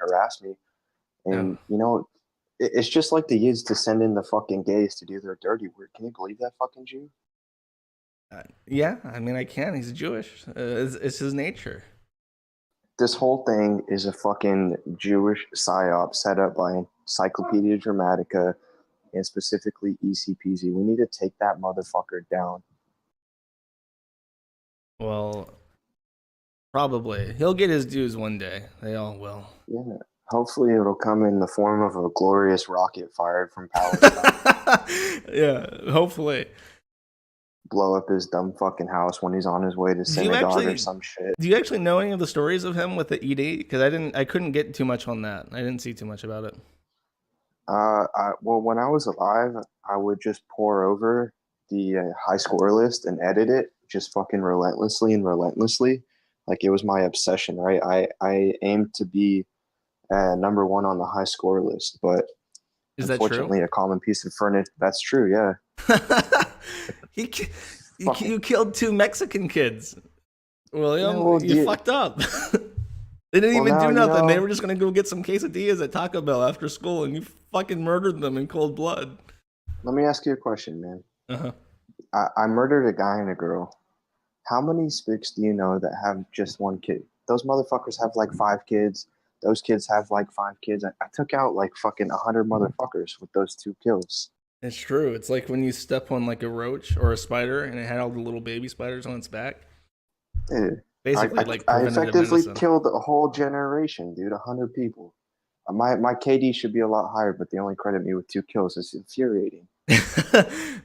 And you know, it's just like the Yids to send in the fucking gays to do their dirty work. Can you believe that fucking Jew? Yeah, I mean, I can. He's Jewish. It's his nature. This whole thing is a fucking Jewish psyop set up by Encyclopedia Dramatica and specifically Easy Peasy. We need to take that motherfucker down. Well, probably. He'll get his dues one day. They all will. Yeah. Hopefully it'll come in the form of a glorious rocket fired from Palestine. Yeah, hopefully. Blow up his dumb fucking house when he's on his way to synagogue or some shit. Do you actually know any of the stories of him with the ED? Because I couldn't get too much on that. I didn't see too much about it. Well, when I was alive, I would just pour over the high score list and edit it just fucking relentlessly. Like it was my obsession, right? I aimed to be number one on the high score list, but is that true? Unfortunately, a common piece of furniture. That's true, yeah. You killed 2 Mexican kids, William. You fucked up. They didn't even do nothing. They were just gonna go get some quesadillas at Taco Bell after school, and you fucking murdered them in cold blood. Let me ask you a question, man. Uh-huh. I murdered a guy and a girl. How many spics do you know that have just one kid? Those motherfuckers have like 5 kids, Those kids have like 5 kids. I took out like fucking 100 motherfuckers with those 2 kills. It's true. It's like when you step on like a roach or a spider and it had all the little baby spiders on its back. Dude, Basically, like I preventative effectively medicine. killed a whole generation, dude. 100 people. My KD should be a lot higher, but they only credit me with 2 kills. It's infuriating.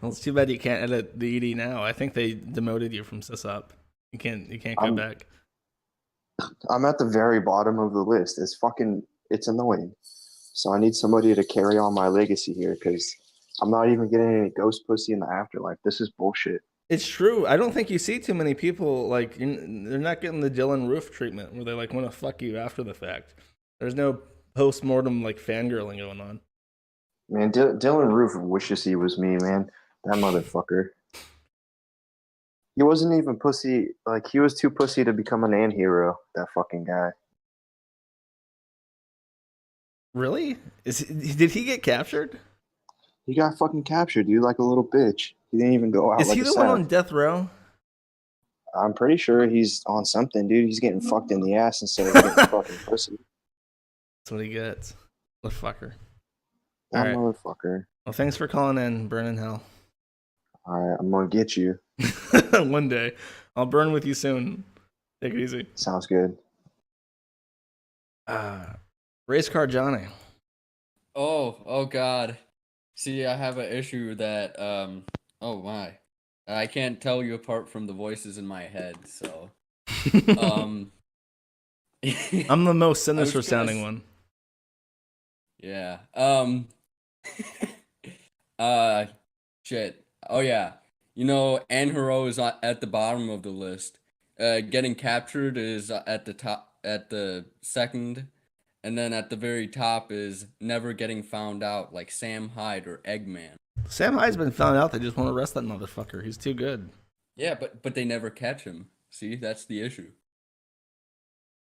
Well, it's too bad you can't edit the ED now. I think they demoted you from sysop. You can't go back. I'm at the very bottom of the list. It's annoying. So I need somebody to carry on my legacy here because I'm not even getting any ghost pussy in the afterlife. This is bullshit. It's true. I don't think you see too many people like they're not getting the Dylan Roof treatment where they like want to fuck you after the fact. There's no post-mortem like fangirling going on. Man, Dylan Roof wishes he was me, man. That motherfucker. He wasn't even pussy. Like, he was too pussy to become an antihero, that fucking guy. Really? Did he get captured? He got fucking captured, dude, like a little bitch. He didn't even go out. Is like he a the sap. one on death row? I'm pretty sure he's on something, dude. He's getting fucked in the ass instead of getting fucking pussy. That's what he gets. The fucker. That All right. motherfucker. Well, thanks for calling in, Burn in Hell. All right, I'm gonna get you. One day. I'll burn with you soon. Take it easy. Sounds good. Race car Johnny. Oh God. See, I have an issue that oh my. I can't tell you apart from the voices in my head, so I'm the most sinister sounding one. Yeah. Shit. Oh yeah. You know, Anhero is at the bottom of the list. Getting captured is at the top, at the second, and then at the very top is never getting found out, like Sam Hyde or Eggman. Sam Hyde's been found out. They just want to arrest that motherfucker. He's too good. Yeah, but they never catch him. See, that's the issue.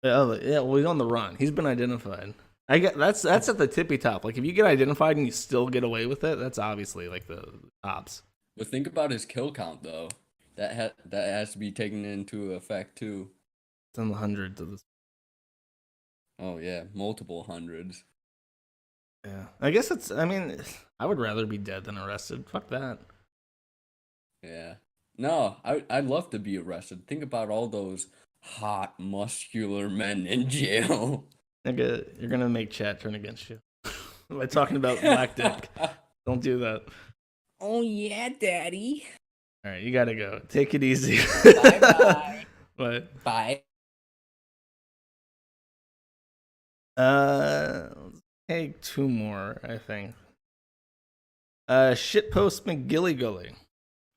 Yeah, well, he's on the run. He's been identified. I get that's at the tippy top. Like if you get identified and you still get away with it, that's obviously like the tops. But think about his kill count though. That has to be taken into effect too. It's in the hundreds of this. Oh yeah, multiple hundreds. Yeah, I guess it's. I mean, I would rather be dead than arrested. Fuck that. Yeah. No, I'd love to be arrested. Think about all those hot, muscular men in jail. Nigga, you're gonna make chat turn against you by talking about black dick. Don't do that. Oh yeah, daddy. All right, you gotta go. Take it easy. Bye. What? Bye. Let's take 2 more, I think. Shitpost McGilligully.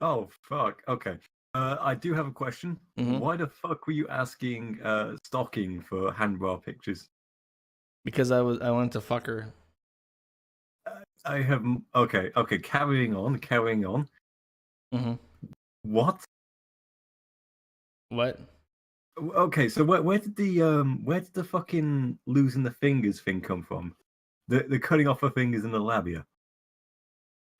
Oh, fuck. Okay. I do have a question. Mhm. Why the fuck were you asking Stocking for handbar pictures? Because I wanted to fuck her. I have... Okay, carrying on. Mm-hmm. What? What? Okay, so where did the fucking losing the fingers thing come from? The cutting off her fingers in the labia.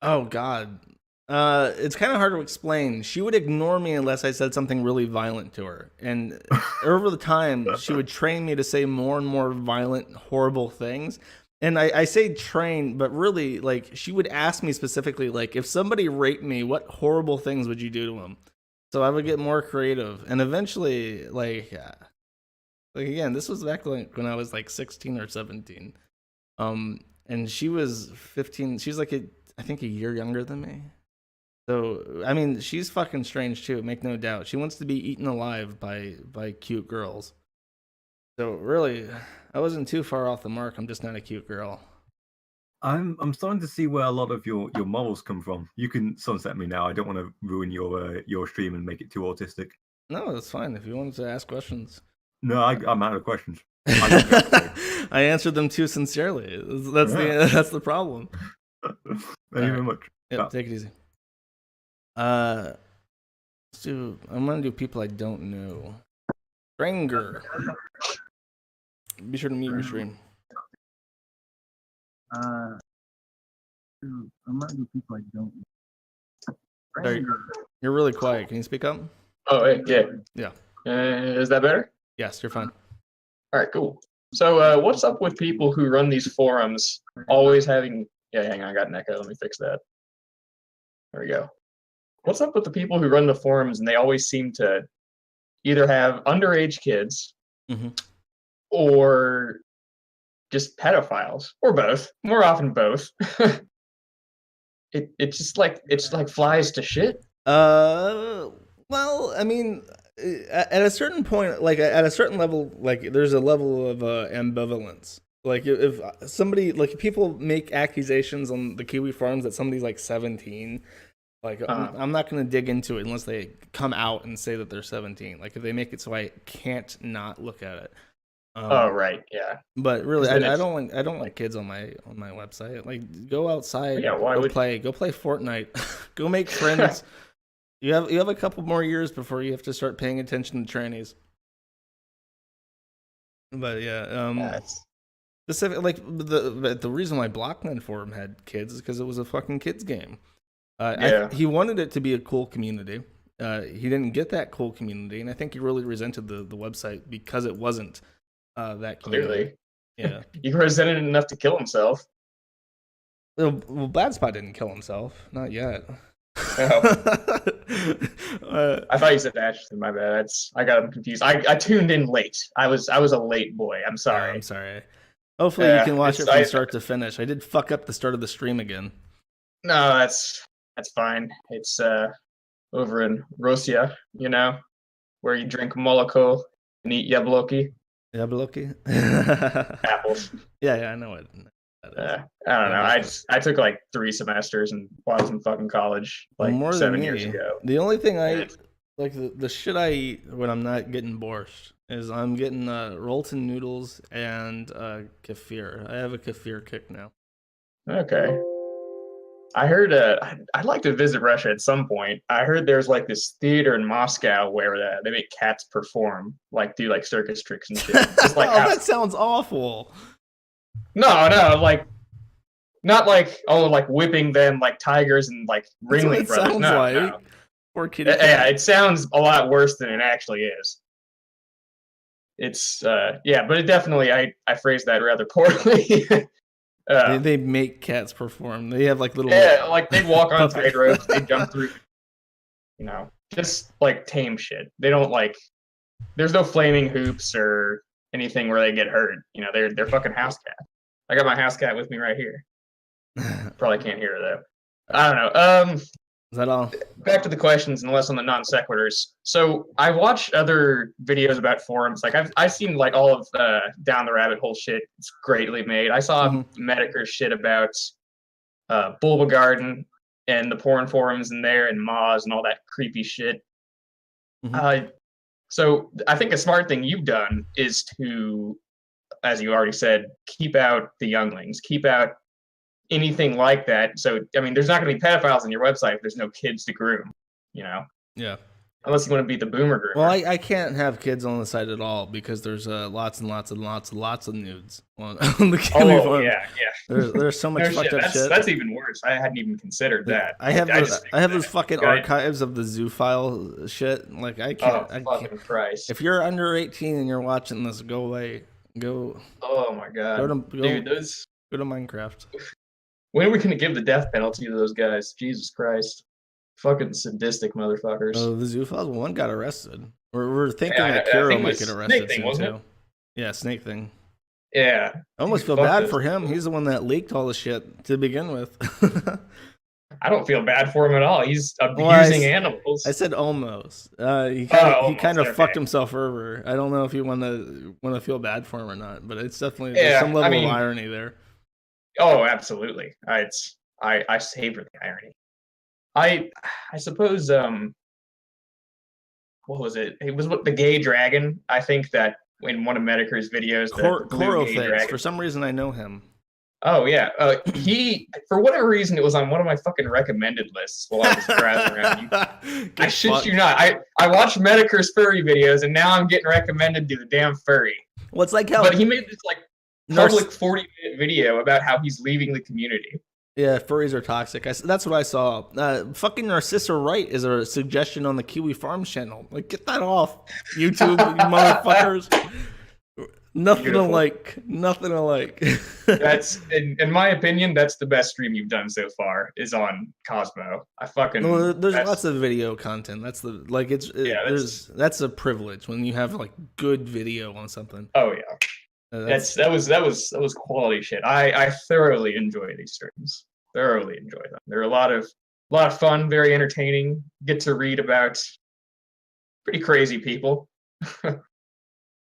Oh God. It's kind of hard to explain. She would ignore me unless I said something really violent to her. And over the time, she would train me to say more and more violent, horrible things. And I say train, but really, like, she would ask me specifically, like, if somebody raped me, what horrible things would you do to them? So I would get more creative. And eventually, like again, this was back when I was like 16 or 17. And she was 15. She's like, I think a year younger than me. So, I mean, she's fucking strange too, make no doubt. She wants to be eaten alive by cute girls. So, really, I wasn't too far off the mark. I'm just not a cute girl. I'm starting to see where a lot of your morals come from. You can sunset me now. I don't want to ruin your stream and make it too autistic. No, that's fine. If you wanted to ask questions. No, I'm out of questions. I answered them too sincerely. That's the problem. Thank you very much. Yep, take it easy. I'm gonna do people I don't know. Stranger. Be sure to mute your stream. I'm gonna do people I don't know. Sorry, you're really quiet. Can you speak up? Oh, wait, yeah. Yeah. Is that better? Yes, you're fine. All right, cool. So, what's up with people who run these forums always having? Yeah, hang on, I got an echo. Let me fix that. There we go. What's up with the people who run the forums and they always seem to either have underage kids or just pedophiles or both? More often both. It's just like flies to shit. Well, I mean, at a certain point, like at a certain level, like there's a level of ambivalence. Like if somebody, like if people make accusations on the Kiwi Farms that somebody's like 17, like I'm not gonna dig into it unless they come out and say that they're 17. Like if they make it so I can't not look at it. Oh right, yeah. But really, I don't like kids on my website. Like go outside, go play Fortnite, go make friends. You have a couple more years before you have to start paying attention to trannies. But yeah, specific, like the reason why Blockland Forum had kids is because it was a fucking kids game. He wanted it to be a cool community. He didn't get that cool community, and I think he really resented the website because it wasn't that community. Clearly, yeah. He resented it enough to kill himself. Well, Bad Spot didn't kill himself, not yet. I thought you said Atchison. My bad. I got him confused. I tuned in late. I was a late boy. I'm sorry. I'm sorry. Hopefully you can watch it from start to finish. I did fuck up the start of the stream again. No, that's fine. It's over in Russia, you know, where you drink moloko and eat yabloko. Yabloko? Apples. Yeah, I know it. I don't know. I took like 3 semesters and while I was in fucking college, like more 7 than years ago. The only thing I like the shit I eat when I'm not getting borscht is I'm getting Rolton noodles and kefir. I have a kefir kick now. Okay. I heard I'd like to visit Russia at some point. I heard there's like this theater in Moscow where they make cats perform, like do like circus tricks and shit. Just like that sounds awful. No, like not like like whipping them like tigers and like Ringling Brothers. Sounds no, like. no. Poor kitty. Yeah, it sounds a lot worse than it actually is. It's but it definitely I phrased that rather poorly. They make cats perform. They have like little like they walk on tight ropes, they jump through, you know, just like tame shit. They don't like. There's no flaming hoops or anything where they get hurt. You know, they're fucking house cats. I got my house cat with me right here. Probably can't hear her though. I don't know. Is that all? Back to the questions and less on the non sequiturs. So I watched other videos about forums. Like I've seen like all of Down the Rabbit Hole shit. It's greatly made. I saw Medicare's shit about Bulba Garden and the porn forums in there and Moz and all that creepy shit. So I think a smart thing you've done is to, as you already said, keep out the younglings, keep out anything like that. So, I mean, there's not going to be pedophiles on your website if there's no kids to groom, you know? Yeah. Unless you want to be the boomer groomer. Well, I can't have kids on the site at all because there's lots and lots and lots of nudes on the Kiwi farm. Yeah. There's so much fucked up shit. That's even worse. I hadn't even considered that. I have those fucking archives of the zoo file shit. Like I can't. Fucking Christ. If you're under 18 and you're watching this, go away. Go. Oh my god. Dude, go to Minecraft. When are we gonna give the death penalty to those guys? Jesus Christ. Fucking sadistic motherfuckers. Oh, the Zoophiles one got arrested. We're thinking that Kiro might get arrested soon too. Yeah, Snake Thing. Yeah. I almost feel bad for him. He's the one that leaked all the shit to begin with. I don't feel bad for him at all. He's abusing animals. I said almost. He kind of fucked himself over. I don't know if you want to feel bad for him or not, but it's definitely there's some level of irony there. Oh, absolutely. I savor the irony. I suppose what was it? It was the gay dragon. I think that in one of Medicare's videos, Corothax. For some reason, I know him. Oh yeah, he for whatever reason it was on one of my fucking recommended lists while I was browsing around. I shit you not. I watched Medicare's furry videos and now I'm getting recommended to the damn furry. Well, it's like how. But he made this like public 40-minute video about how he's leaving the community. Yeah, furries are toxic. That's what I saw. Fucking Narcissa Wright is a suggestion on the Kiwi Farms channel. Like, get that off YouTube, you motherfuckers. Nothing Beautiful. alike. Nothing alike. That's in my opinion, that's the best stream you've done so far. Is on Cosmo. I fucking. No, there's that's- lots of video content. That's the like it's that's a privilege when you have like good video on something. Oh yeah. That was quality shit. I thoroughly enjoy these streams. Thoroughly enjoy them. They're a lot of fun, very entertaining. Get to read about pretty crazy people.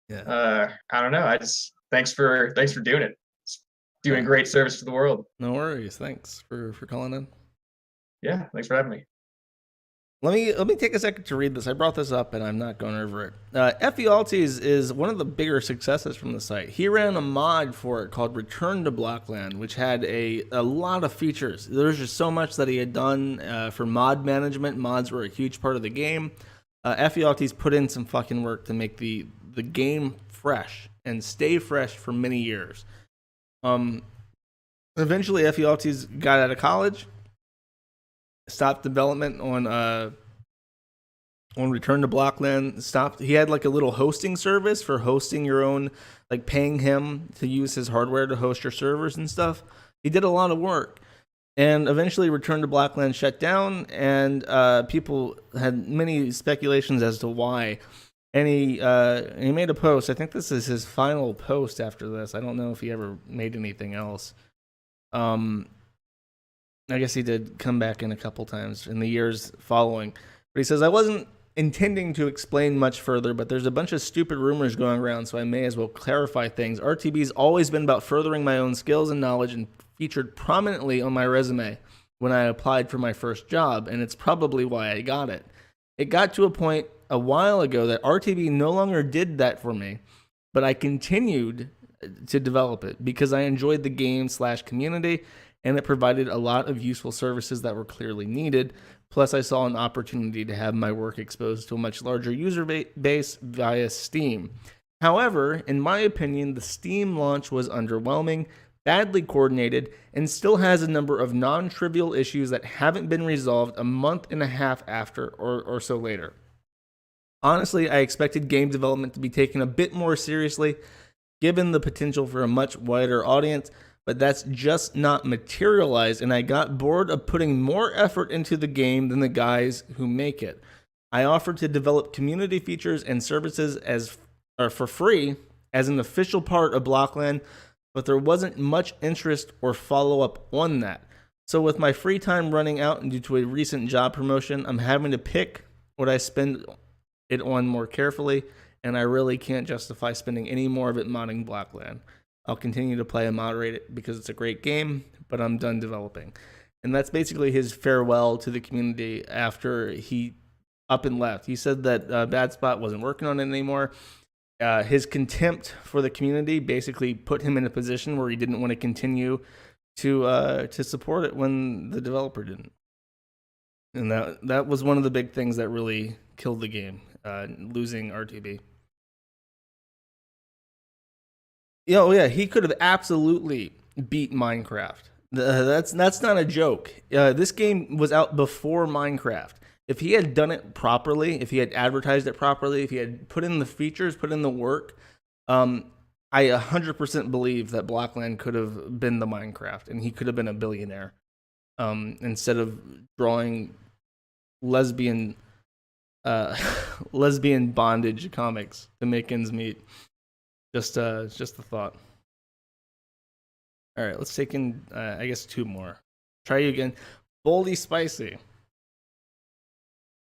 Yeah. I don't know. I just thanks for doing it. It's doing great service to the world. No worries. Thanks for calling in. Yeah, thanks for having me. Let me take a second to read this. I brought this up and I'm not going over it. Ephialtes is one of the bigger successes from the site. He ran a mod for it called Return to Blockland, which had a lot of features. There's just so much that he had done for mod management. Mods were a huge part of the game. Ephialtes put in some fucking work to make the game fresh and stay fresh for many years. Eventually, Ephialtes got out of college, stopped development on Return to Blockland. Stopped. He had like a little hosting service for hosting your own, like paying him to use his hardware to host your servers and stuff. He did a lot of work. And eventually Return to Blockland shut down, and people had many speculations as to why. And he made a post. I think this is his final post after this. I don't know if he ever made anything else. I guess he did come back in a couple times in the years following. But he says, I wasn't intending to explain much further, but there's a bunch of stupid rumors going around, so I may as well clarify things. RTB's always been about furthering my own skills and knowledge, and featured prominently on my resume when I applied for my first job, and it's probably why I got it. It got to a point a while ago that RTB no longer did that for me, but I continued to develop it because I enjoyed the game/community, and it provided a lot of useful services that were clearly needed. Plus, I saw an opportunity to have my work exposed to a much larger user base via Steam. However, in my opinion, the Steam launch was underwhelming, badly coordinated, and still has a number of non-trivial issues that haven't been resolved a month and a half after or so later. Honestly, I expected game development to be taken a bit more seriously, given the potential for a much wider audience, but that's just not materialized, and I got bored of putting more effort into the game than the guys who make it. I offered to develop community features and services for free as an official part of Blockland, but there wasn't much interest or follow-up on that. So with my free time running out and due to a recent job promotion, I'm having to pick what I spend it on more carefully, and I really can't justify spending any more of it modding Blockland. I'll continue to play and moderate it because it's a great game, but I'm done developing. And that's basically his farewell to the community after he up and left. He said that Bad Spot wasn't working on it anymore. His contempt for the community basically put him in a position where he didn't want to continue to support it when the developer didn't. And that was one of the big things that really killed the game, losing RTB. Yeah, he could have absolutely beat Minecraft. That's not a joke. This game was out before Minecraft. If he had done it properly, if he had advertised it properly, if he had put in the features, put in the work, I 100% believe that Blockland could have been the Minecraft, and he could have been a billionaire instead of drawing lesbian bondage comics to make ends meet. Just a thought. All right, let's take in, I guess, two more. Try you again. Boldy Spicy.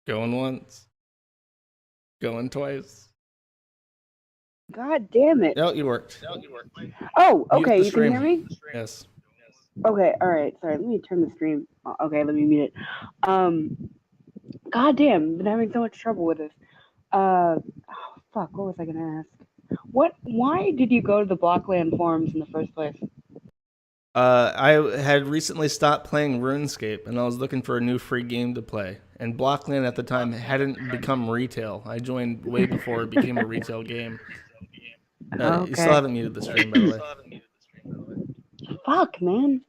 Going once. Going twice. God damn it. No, you worked. Oh, okay, you can hear me? Yes. Okay, all right. Sorry, let me turn the stream. Okay, let me mute it. God damn, been having so much trouble with this. Oh, fuck, what was I gonna ask? Why did you go to the Blockland forums in the first place? I had recently stopped playing RuneScape, and I was looking for a new free game to play. And Blockland at the time hadn't become retail. I joined way before it became a retail game. You still haven't muted the stream, by the way. Fuck, man.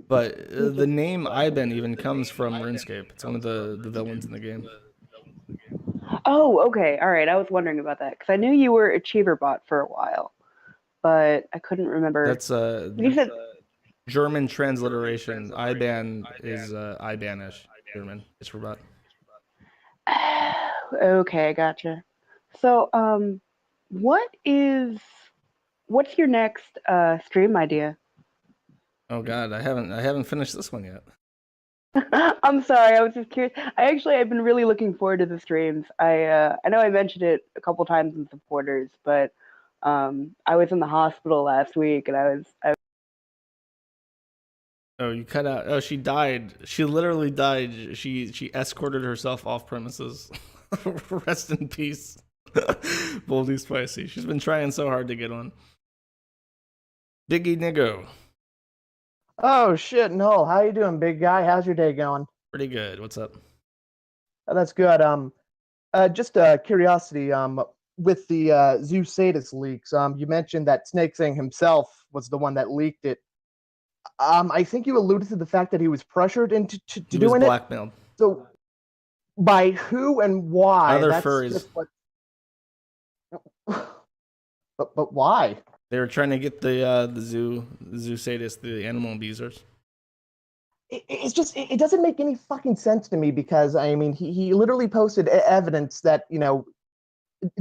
But the name Iben even comes from RuneScape. It's one of the villains in the game. Oh, okay. All right. I was wondering about that because I knew you were Achieverbot for a while, but I couldn't remember. That's You said German transliteration. IBAN is IBANish German. It's for bot. okay, gotcha. So, what's your next stream idea? Oh God, I haven't finished this one yet. I'm sorry, I was just curious. I've been really looking forward to the streams. I know I mentioned it a couple times in supporters, but I was in the hospital last week and I Oh, you cut out. Oh, she died. She literally died. She escorted herself off premises. Rest in peace. Boldy Spicy. She's been trying so hard to get on. Biggie Niggo. Oh shit, no. How you doing, big guy? How's your day going? Pretty good. What's up? Oh, that's good. Just curiosity. With the Zoo Sadist leaks, you mentioned that Snake Thing himself was the one that leaked it. I think you alluded to the fact that he was pressured into He doing was blackmailed. it. So, by who and why? Other That's furries. just what. But why? They were trying to get the zoo sadists, the animal abusers. It's just it doesn't make any fucking sense to me because I mean he literally posted evidence that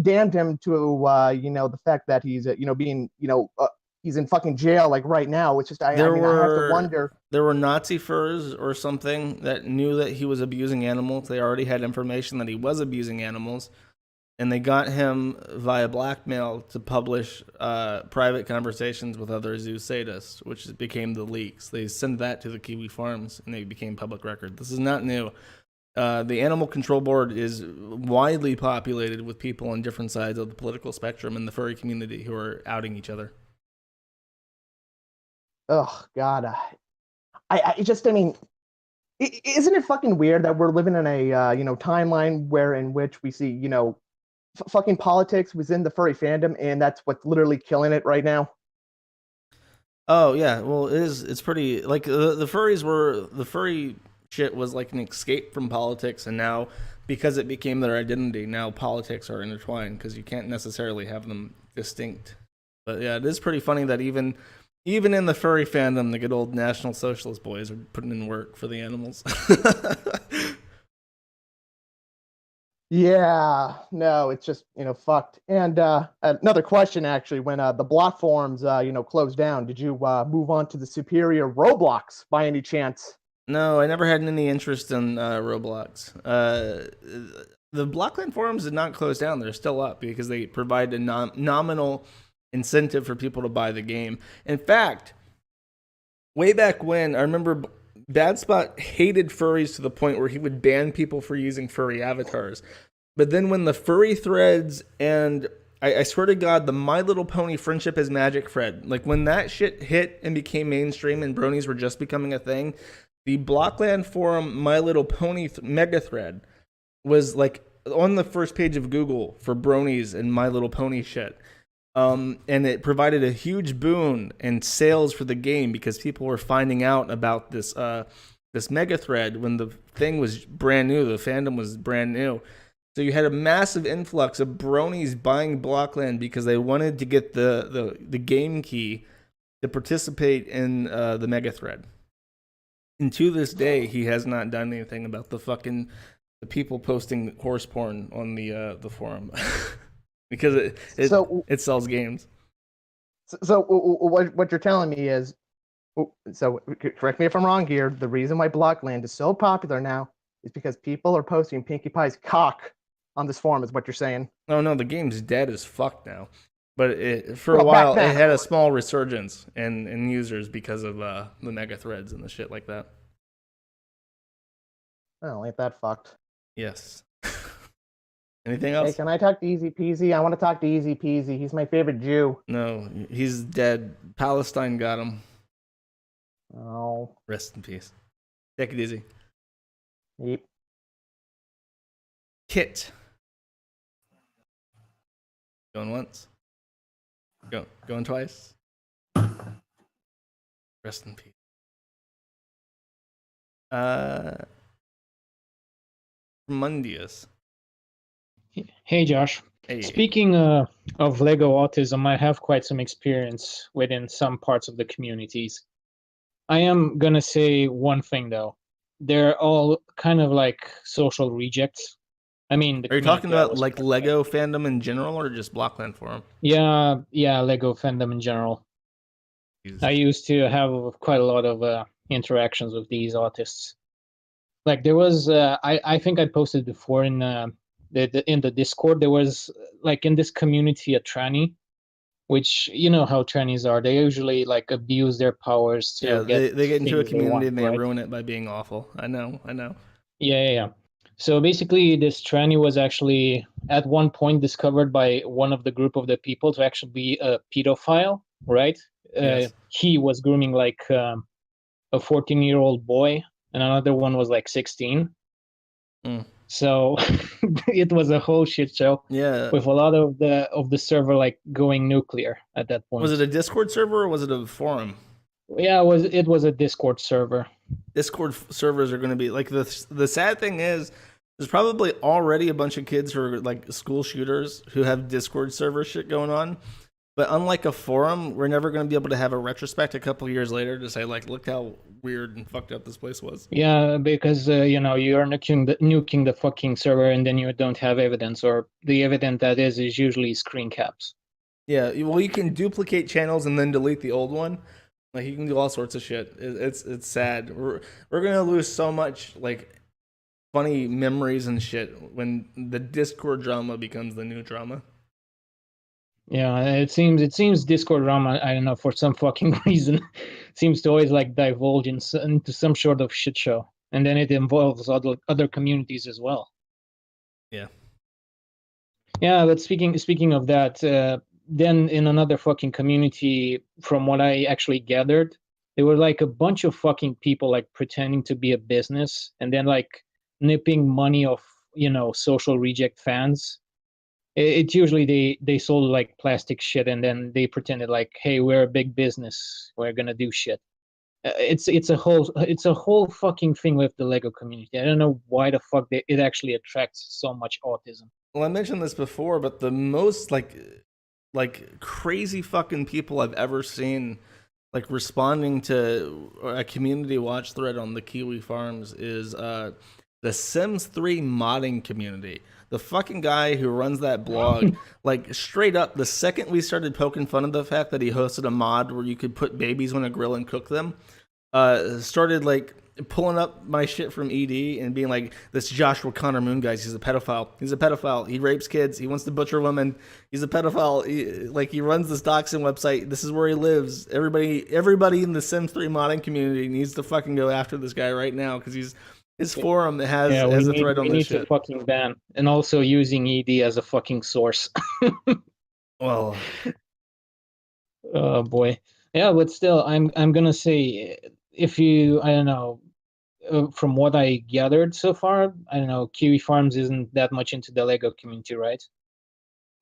damned him to the fact that he's being he's in fucking jail like right now. It's just I have to wonder. There were Nazi furs or something that knew that he was abusing animals. They already had information that he was abusing animals, and they got him via blackmail to publish private conversations with other zoo sadists, which became the leaks. They sent that to the Kiwi farms, and they became public record. This is not new. The Animal Control Board is widely populated with people on different sides of the political spectrum in the furry community who are outing each other. Oh God, I mean, isn't it fucking weird that we're living in a timeline in which we see fucking politics within the furry fandom, and that's what's literally killing it right now. Oh yeah, well it is. It's pretty like the furry shit was like an escape from politics, and now because it became their identity, now politics are intertwined because you can't necessarily have them distinct. But yeah, it is pretty funny that even in the furry fandom, the good old National Socialist boys are putting in work for the animals. Yeah, no, it's just fucked. And another question, actually, when the block forums closed down, did you move on to the superior Roblox by any chance? No, I never had any interest in Roblox. The Blockland forums did not close down; they're still up because they provide a nominal incentive for people to buy the game. In fact, way back when, I remember Bad Spot hated furries to the point where he would ban people for using furry avatars. But then when the furry threads and I swear to God, the My Little Pony Friendship is Magic thread, like when that shit hit and became mainstream and bronies were just becoming a thing, the Blockland forum My Little Pony mega thread was like on the first page of Google for bronies and My Little Pony shit. And it provided a huge boon in sales for the game because people were finding out about this mega thread when the thing was brand new, the fandom was brand new. So you had a massive influx of bronies buying Blockland because they wanted to get the game key to participate in the mega thread. And to this day, he has not done anything about the people posting horse porn on the forum. Because it sells games. So what you're telling me is, so correct me if I'm wrong here, the reason why Blockland is so popular now is because people are posting Pinkie Pie's cock on this forum, is what you're saying. Oh no, the game's dead as fuck now. But for a while, it had a small resurgence in users because of the mega threads and the shit like that. Oh, ain't that fucked? Yes. Anything else? Hey, can I talk to Easy Peasy? I want to talk to Easy Peasy. He's my favorite Jew. No, he's dead. Palestine got him. Oh. Rest in peace. Take it easy. Yep. Kit. Going once. Going twice. Rest in peace. Mundius. Hey, Josh. Hey. Speaking of Lego autism, I have quite some experience within some parts of the communities. I am gonna say one thing though. They're all kind of like social rejects. I mean, the Are you talking community I about was like part of. Lego fandom in general, or just Blockland Forum? Yeah, Lego fandom in general. I used to have quite a lot of interactions with these artists. Like there was, I think I posted before in in the Discord. There was like in this community a tranny, which you know how trannies are. They usually like abuse their powers to Yeah, get they get into a things they community want, and they right? ruin it by being awful. I know. Yeah. So basically, this tranny was actually at one point discovered by one of the group of the people to actually be a pedophile, right? Yes. He was grooming like a 14-year-old boy, and another one was like 16. Mm. So it was a whole shit show. Yeah. With a lot of the server like going nuclear at that point. Was it a Discord server or was it a forum? Yeah, it was a Discord server. Discord servers are going to be like the sad thing is there's probably already a bunch of kids who are like school shooters who have Discord server shit going on. But unlike a forum, we're never going to be able to have a retrospect a couple years later to say like, look how weird and fucked up this place was. Yeah, because you know you're nuking the fucking server and then you don't have evidence, or the evidence that is usually screen caps. Yeah, well, you can duplicate channels and then delete the old one. Like you can do all sorts of shit. It's sad. We're gonna lose so much like funny memories and shit when the Discord drama becomes the new drama. Yeah, it seems Discord drama, I don't know, for some fucking reason, seems to always like divulge into some sort of shit show, and then it involves other communities as well. Yeah. Yeah, but speaking of that, then in another fucking community, from what I actually gathered, there were like a bunch of fucking people like pretending to be a business and then like nipping money off, you know, social reject fans. It's usually they sold like plastic shit and then they pretended like, hey, we're a big business, we're gonna do shit. It's a whole fucking thing with the Lego community. I don't know why the fuck it actually attracts so much autism. Well, I mentioned this before, but the most like crazy fucking people I've ever seen like responding to a community watch thread on the Kiwi Farms is the Sims 3 modding community. The fucking guy who runs that blog, like straight up, the second we started poking fun of the fact that he hosted a mod where you could put babies on a grill and cook them, started like pulling up my shit from ED and being like, this Joshua Connor Moon guys, he's a pedophile. He's a pedophile. He rapes kids. He wants to butcher women. He's a pedophile. He runs this doxing website. This is where he lives. Everybody in the Sims 3 modding community needs to fucking go after this guy right now because his forum has a thread on this shit. We need to fucking ban, and also using ED as a fucking source. Well, oh boy, yeah, but still, I'm gonna say if you, I don't know, from what I gathered so far, I don't know, Kiwi Farms isn't that much into the Lego community, right?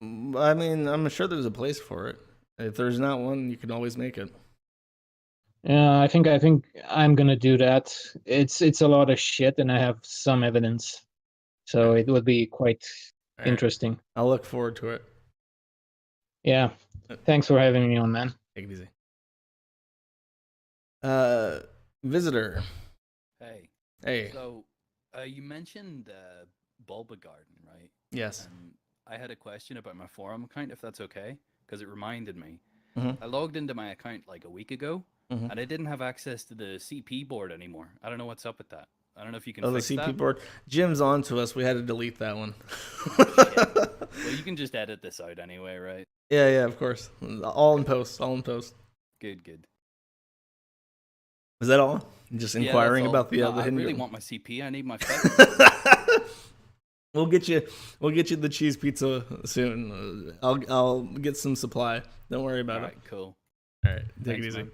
I mean, I'm sure there's a place for it. If there's not one, you can always make it. Yeah, I think I'm gonna do that. It's a lot of shit, and I have some evidence, so it would be quite interesting. I'll look forward to it. Yeah, thanks for having me on, man. Take it easy. Visitor. Hey. So, you mentioned Bulba Garden, right? Yes. And I had a question about my forum account, if that's okay, because it reminded me. Mhm. I logged into my account like a week ago, Mhm. and I didn't have access to the CP board anymore. I don't know what's up with that. I don't know if you can The fix CP that. board. Jim's on to us. We had to delete that one. Well, you can just edit this out anyway, right? Yeah, of course. All in post. Good. Is that all? Just Yeah, inquiring that's all. about the No, I hidden. really want my CP. I need my feathers. We'll get you the cheese pizza soon. I'll get some supply. Don't worry about it. Alright, cool. All right, take Thanks, it easy.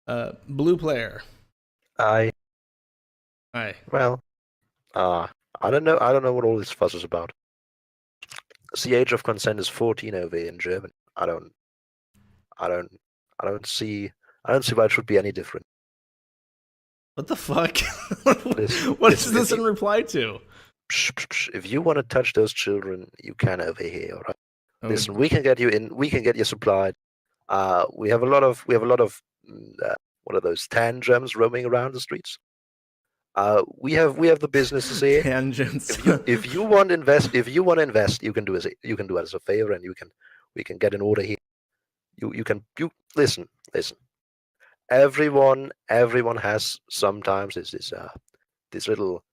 man. Blue player. Hi. Well, I don't know. I don't know what all this fuss is about. The age of consent is 14 over here in Germany. I don't see why it should be any different. What the fuck? What is this in reply to? If you want to touch those children, you can over here. All right. Oh. Listen, we can get you in. We can get you supplied. We have a lot of what are those tangrams roaming around the streets? We have the businesses here. Tangents. If you want to invest, you can do it as a favor, and we can get an order here. You listen. Everyone has sometimes this little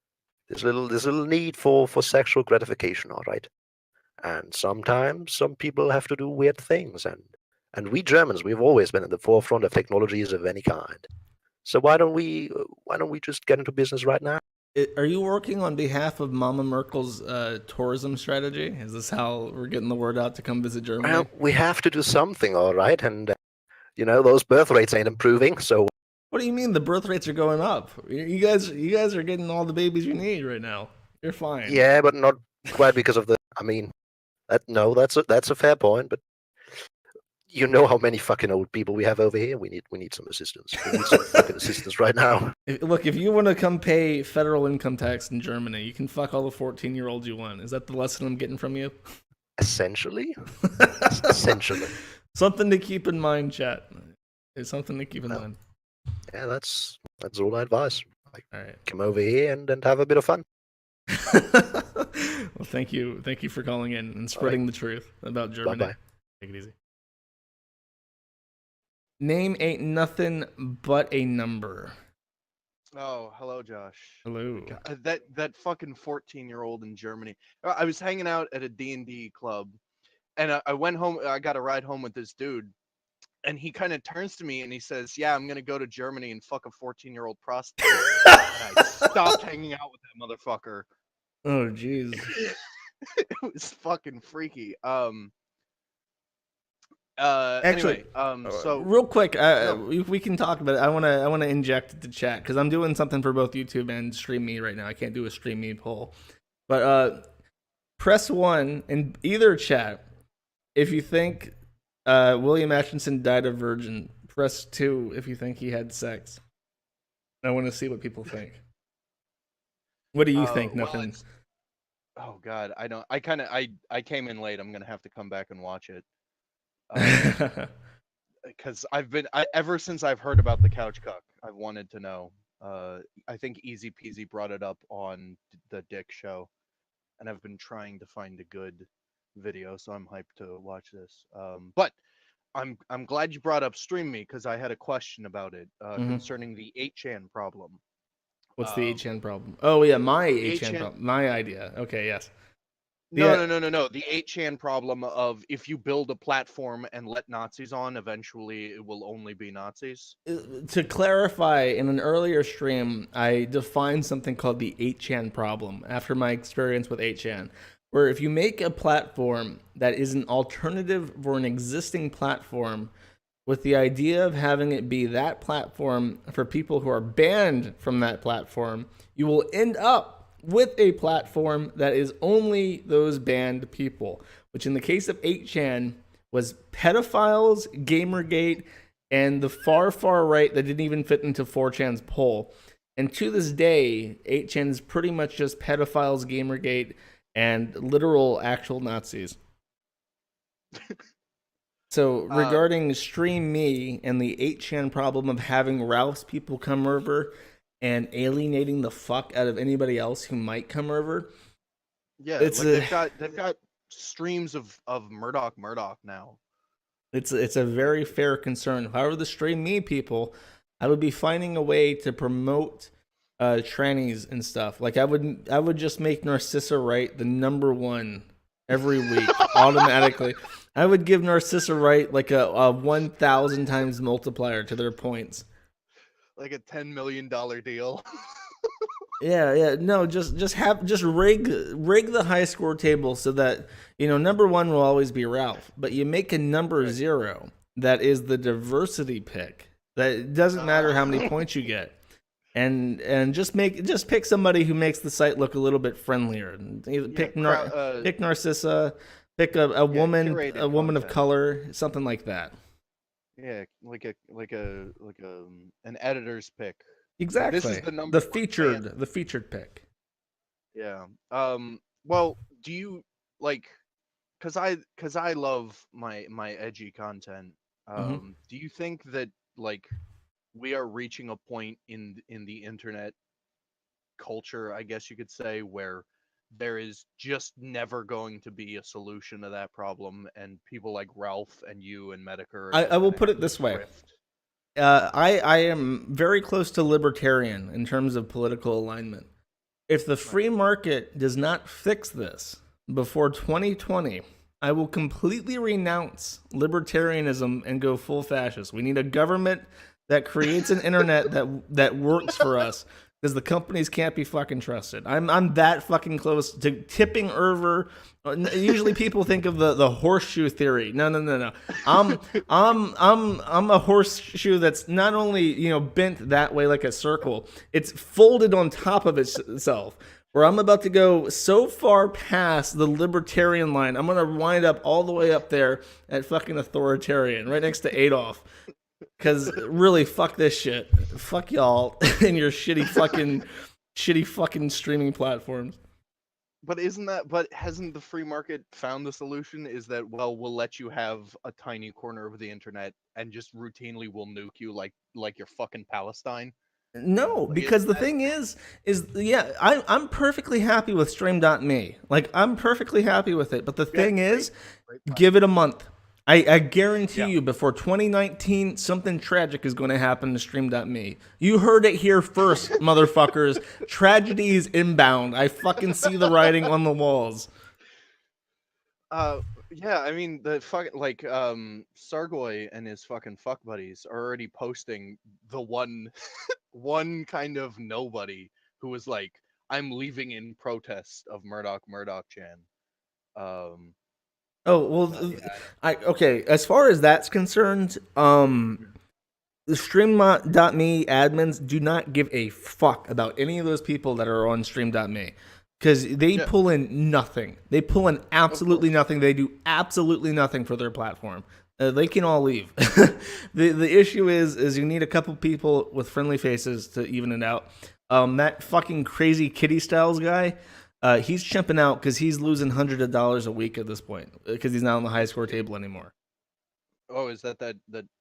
need for sexual gratification, all right? And sometimes some people have to do weird things, and we Germans, we've always been at the forefront of technologies of any kind. So why don't we just get into business right now? Are you working on behalf of Mama Merkel's tourism strategy? Is this how we're getting the word out to come visit Germany? Well, we have to do something, all right? And those birth rates ain't improving, so. What do you mean the birth rates are going up? You guys are getting all the babies you need right now. You're fine. Yeah, but not quite because of the. I mean, that's a fair point, but you know how many fucking old people we have over here. We need some assistance. We need some fucking assistance right now. Look, if you want to come pay federal income tax in Germany, you can fuck all the 14-year-olds you want. Is that the lesson I'm getting from you? Essentially. Essentially. Something to keep in mind, chat. It's something to keep in mind. Yeah, that's all I advise. All right. Come over here and have a bit of fun. Well, thank you for calling in and spreading the truth about Germany. Bye-bye. Take it easy. Name ain't nothing but a number. Oh, hello, Josh. Hello. That fucking 14-year-old in Germany. I was hanging out at a D&D club, and I went home. I got a ride home with this dude, and he kind of turns to me and he says, "Yeah, I'm gonna go to Germany and fuck a 14-year-old prostitute." And I stopped hanging out with that motherfucker. Oh, jeez. It was fucking freaky. Actually, anyway, so real quick, we can talk about it. I want to inject the chat because I'm doing something for both YouTube and Stream Me right now. I can't do a Stream Me poll, but press 1 in either chat if you think William Atchison died a virgin. Press 2 if you think he had sex. I want to see what people think. What do you think? Nothing. Oh God, I don't. I came in late. I'm gonna have to come back and watch it. Because ever since I've heard about the couch cuck, I've wanted to know. I think Easy Peasy brought it up on the Dick show, and I've been trying to find a good video, so I'm hyped to watch this. But I'm glad you brought up Stream Me because I had a question about it concerning the 8chan problem. What's the 8chan problem? Oh yeah, my 8chan problem. My idea. Okay, yes. No. The 8chan problem of if you build a platform and let Nazis on, eventually it will only be Nazis. To clarify, in an earlier stream, I defined something called the 8chan problem after my experience with 8chan, where if you make a platform that is an alternative for an existing platform with the idea of having it be that platform for people who are banned from that platform, you will end up with a platform that is only those banned people, which in the case of 8chan was pedophiles, Gamergate, and the far right that didn't even fit into 4chan's poll. And to this day, 8chan is pretty much just pedophiles, Gamergate, and literal actual Nazis. So regarding Stream Me and the 8chan problem of having Ralph's people come over and alienating the fuck out of anybody else who might come over. Yeah, they've got streams of Murdoch now. It's a very fair concern. If I were the Stream Me people, I would be finding a way to promote trannies and stuff. Like I would just make Narcissa Wright the #1 every week automatically. I would give Narcissa Wright like a 1,000 times multiplier to their points. Like a $10 million deal. Yeah. No, just rig the high score table so that #1 will always be Ralph, but you make a #0 that is the diversity pick. That it doesn't matter how many points you get, and just pick somebody who makes the site look a little bit friendlier. Pick Narcissa, pick a woman of color, something like that. Yeah, like an editor's pick. Exactly. This is the the featured pick. Yeah. Well, do you like? Cause I love my edgy content. Do you think that like we are reaching a point in the internet culture, I guess you could say, where there is just never going to be a solution to that problem, and people like Ralph and you and Medicare are I just will gonna put have it to this way. drift? I am very close to libertarian in terms of political alignment. If the free market does not fix this before 2020, I will completely renounce libertarianism and go full fascist. We need a government that creates an internet that works for us, because the companies can't be fucking trusted. I'm that fucking close to tipping over. Usually people think of the horseshoe theory. No. I'm a horseshoe that's not only bent that way like a circle. It's folded on top of itself. Where I'm about to go so far past the libertarian line, I'm gonna wind up all the way up there at fucking authoritarian, right next to Adolf. Because really, fuck this shit. Fuck y'all and your shitty fucking streaming platforms. But hasn't the free market found the solution? Is that, well, we'll let you have a tiny corner of the internet and just routinely will nuke you like you're fucking Palestine? No, Like, because the thing is yeah, I'm perfectly happy with Stream.me. Like, I'm perfectly happy with it. But the thing is, give it a month. I guarantee you, before 2019, something tragic is going to happen to Stream.me. You heard it here first, motherfuckers. Tragedy is inbound. I fucking see the writing on the walls. Yeah, I mean, the fucking Sargoy and his fucking fuck buddies are already posting the one kind of nobody who was like, I'm leaving in protest of Murdoch Chan. Oh, well, okay, as far as that's concerned, the Stream.me admins do not give a fuck about any of those people that are on Stream.me. Because they pull in nothing. They pull in absolutely nothing. They do absolutely nothing for their platform. They can all leave. The issue is you need a couple people with friendly faces to even it out. That fucking crazy Kitty Styles guy, he's chimping out because he's losing hundreds of dollars a week at this point because he's not on the high score table anymore. Oh, is that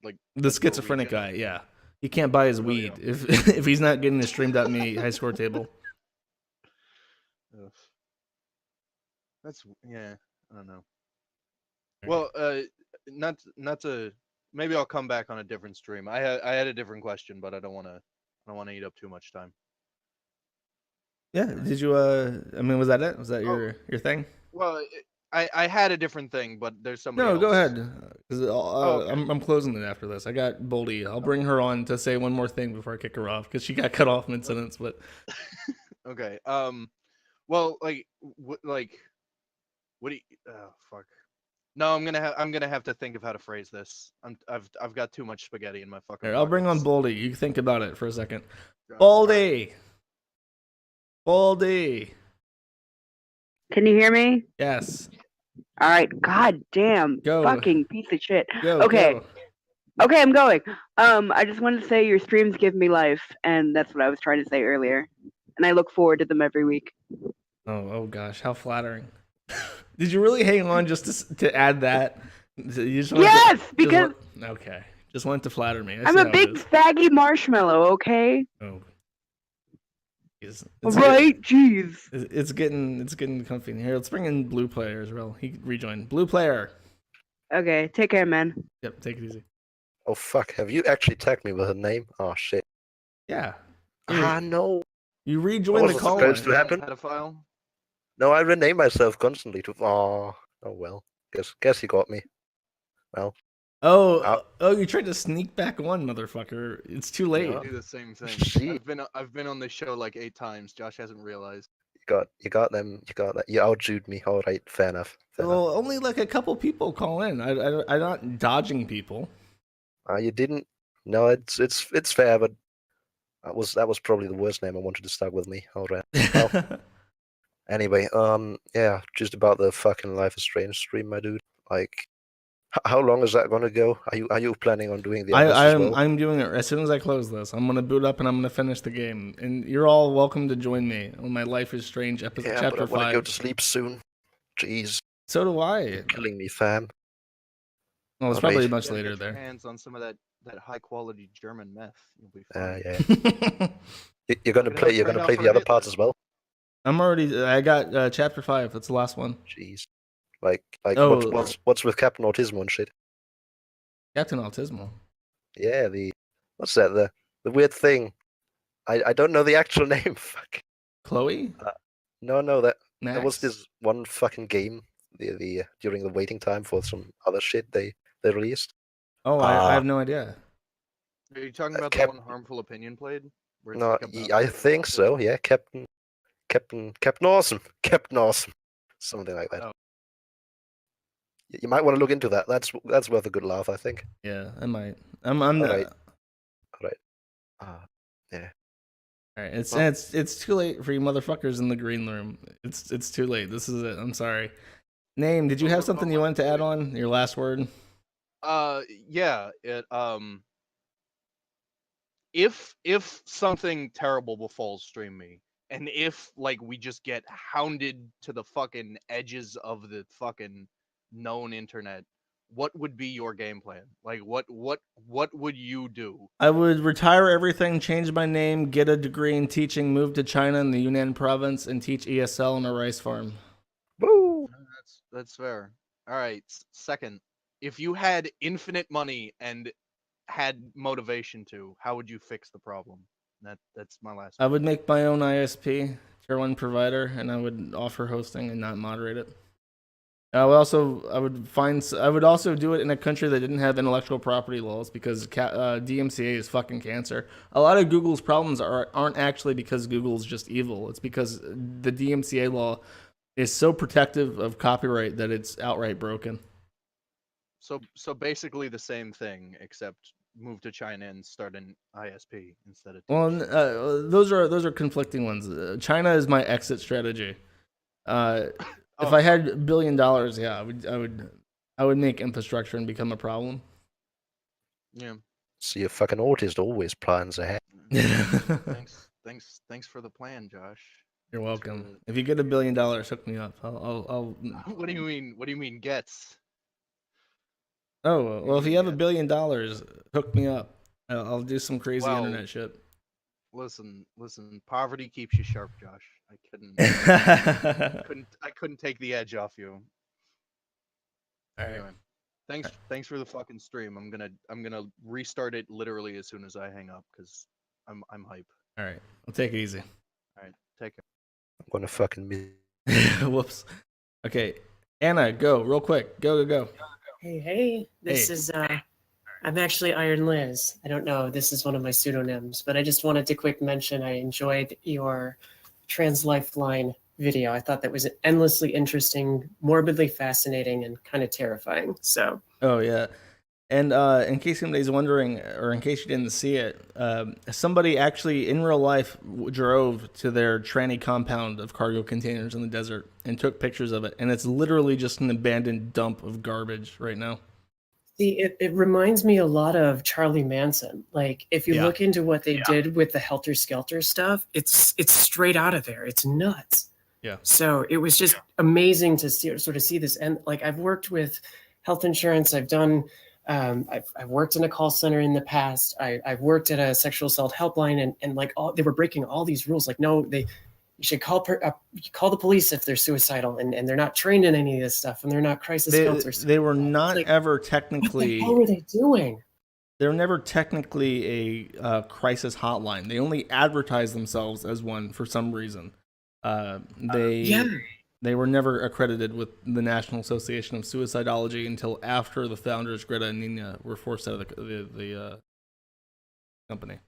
like the schizophrenic guy? Yeah, he can't buy his weed if he's not getting his Stream.me high score table. Ugh. That's I don't know. Well, not to. Maybe I'll come back on a different stream. I had a different question, but I don't want to eat up too much time. Yeah. Did you? I mean, was that it? Was that your thing? Well, I had a different thing, but there's somebody No, else. go ahead. Okay. I'm closing it after this. I got Boldy. I'll bring her on to say one more thing before I kick her off because she got cut off mid sentence. But okay. Well, what do you? Oh, fuck. No, I'm gonna have to think of how to phrase this. I've got too much spaghetti in my fucking. Here, I'll bring on pockets. Boldy. You think about it for a second. Boldy. Boldy. Can you hear me? Yes. All right. God damn. Go. Fucking piece of shit. Go, okay. go. Okay, I'm going. I just wanted to say your streams give me life, and that's what I was trying to say earlier. And I look forward to them every week. Oh gosh, how flattering. Did you really hang on just to add that? You just because okay, just wanted to flatter me. I'm a big faggy marshmallow. Okay. Oh. Right, jeez. It's getting comfy in here. Let's bring in Blue Player as well. He rejoined. Blue Player. Okay, take care, man. Yep, take it easy. Oh fuck! Have you actually tagged me with her name? Oh shit. Yeah. No. You rejoined the call. Supposed to happen? Pedophile? No, I rename myself constantly to. Oh well. Guess he got me. Well. Oh, you tried to sneak back one, motherfucker. It's too late. I do the same thing. I've been on this show like 8 times. Josh hasn't realized. You got them. You got that. You outjewed me. All right, fair enough. Well, only like a couple people call in. I'm not dodging people. You didn't. No, it's fair, but that was probably the worst name I wanted to start with me. All right. Well, anyway, yeah, just about the fucking Life is Strange stream, my dude. Like, How long is that gonna go? Are you planning on doing the others as well? I'm doing it as soon as I close this. I'm gonna boot up and I'm gonna finish the game. And you're all welcome to join me on my Life is Strange episode Yeah, chapter but I want to 5. go to sleep soon. Jeez. So do I. You're killing me, fam. Well, it's All probably right. much You gotta later get your there. hands on some of that high quality German meth. You'll be fine. Yeah. You're gonna play. You're gonna play the other parts as well. I got chapter 5. That's the last one. Jeez. Like Oh. what's with Captain Autismo and shit? Captain Autismo. Yeah, what's that? The weird thing. I don't know the actual name. Fuck. Chloe? No, there was Max? this one fucking game the during the waiting time for some other shit they released. Oh, I have no idea. Are you talking about the one Harmful Opinion played? Where it's No, like about I think so. Yeah, Captain Awesome, Captain Awesome, something like that. Oh. You might want to look into that. That's worth a good laugh, I think. Yeah, I might. I'm All not. right. Yeah. All right, it's too late for you motherfuckers in the green room. It's too late. This is it. I'm sorry. Name, did you have something you wanted to add on? Your last word? Yeah. If something terrible befalls Stream Me, and if like we just get hounded to the fucking edges of the fucking known internet, what would be your game plan? Like what would you do? I would retire everything, change my name, get a degree in teaching, move to China in the Yunnan province, and teach ESL on a rice farm. Woo! That's fair. All right. Second, if you had infinite money and had motivation to, how would you fix the problem? That's my last. I would make my own ISP, tier 1 provider, and I would offer hosting and not moderate it. I would also do it in a country that didn't have intellectual property laws because DMCA is fucking cancer. A lot of Google's problems aren't actually because Google's just evil. It's because the DMCA law is so protective of copyright that it's outright broken. So basically the same thing, except move to China and start an ISP instead of. Well, those are conflicting ones. China is my exit strategy. If I had $1 billion, yeah, I would make infrastructure and become a problem. Yeah. See, a fucking autist always plans ahead. Thanks for the plan, Josh. You're welcome. If you get $1 billion, hook me up. I'll. What do you mean? What do you mean gets? Oh well, if you have $1 billion, hook me up. I'll do some crazy internet shit. Listen. Poverty keeps you sharp, Josh. I couldn't take the edge off you. All right. Anyway, thanks for the fucking stream. I'm gonna restart it literally as soon as I hang up because I'm hype. All right, I'll take it easy. All right, take care. I'm gonna fucking miss. Whoops. Okay, Anna, go real quick. Go. Hey, this is I'm actually Iron Liz. I don't know, this is one of my pseudonyms, but I just wanted to quick mention I enjoyed your Trans Lifeline video. I thought that was endlessly interesting, morbidly fascinating, and kind of terrifying. So. Oh yeah, and in case anybody's wondering, or in case you didn't see it, somebody actually in real life drove to their tranny compound of cargo containers in the desert and took pictures of it, and it's literally just an abandoned dump of garbage right now. See, it reminds me a lot of Charlie Manson. Like, if you look into what they did with the Helter Skelter stuff, it's straight out of there. It's nuts. Yeah. So it was just amazing to sort of see this. And like, I've worked with health insurance. I've done. I've worked in a call center in the past. I've worked at a sexual assault helpline, and like they were breaking all these rules. Like, no, you should call the police if they're suicidal, and they're not trained in any of this stuff, and they're not crisis counselors. They were not ever technically. What the hell were they doing? They were never technically a crisis hotline. They only advertised themselves as one for some reason. They were never accredited with the National Association of Suicidology until after the founders Greta and Nina were forced out of the company.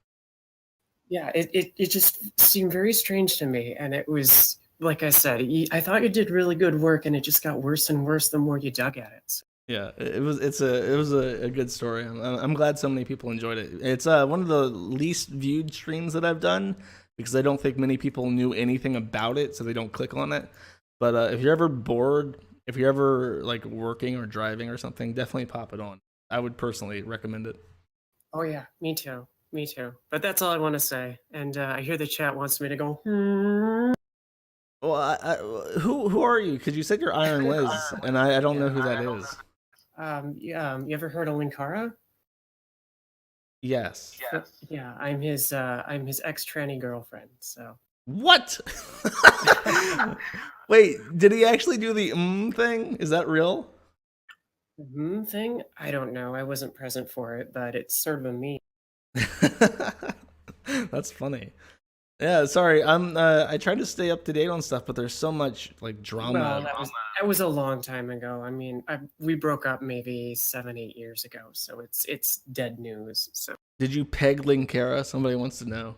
Yeah, it just seemed very strange to me, and it was, like I said, I thought you did really good work, and it just got worse and worse the more you dug at it. So. Yeah, it was a good story. I'm glad so many people enjoyed it. It's one of the least viewed streams that I've done because I don't think many people knew anything about it, so they don't click on it. But if you're ever bored if you're ever like working or driving or something, definitely pop it on. I would personally recommend it. Oh yeah, me too. Me too. But that's all I want to say. And I hear the chat wants me to go. Well, who are you? Because you said you're Iron Liz, and I don't know who that is. Yeah. You ever heard of Linkara? Yes. Yeah, I'm his ex tranny girlfriend. So. What? Wait, did he actually do the thing? Is that real? Thing? I don't know. I wasn't present for it, but it's sort of a meme. That's funny. Yeah, sorry. I tried to stay up to date on stuff, but there's so much like drama. Well, that was a long time ago. I mean, we broke up maybe 7-8 years ago, so it's dead news. So. Did you peg Linkara? Somebody wants to know.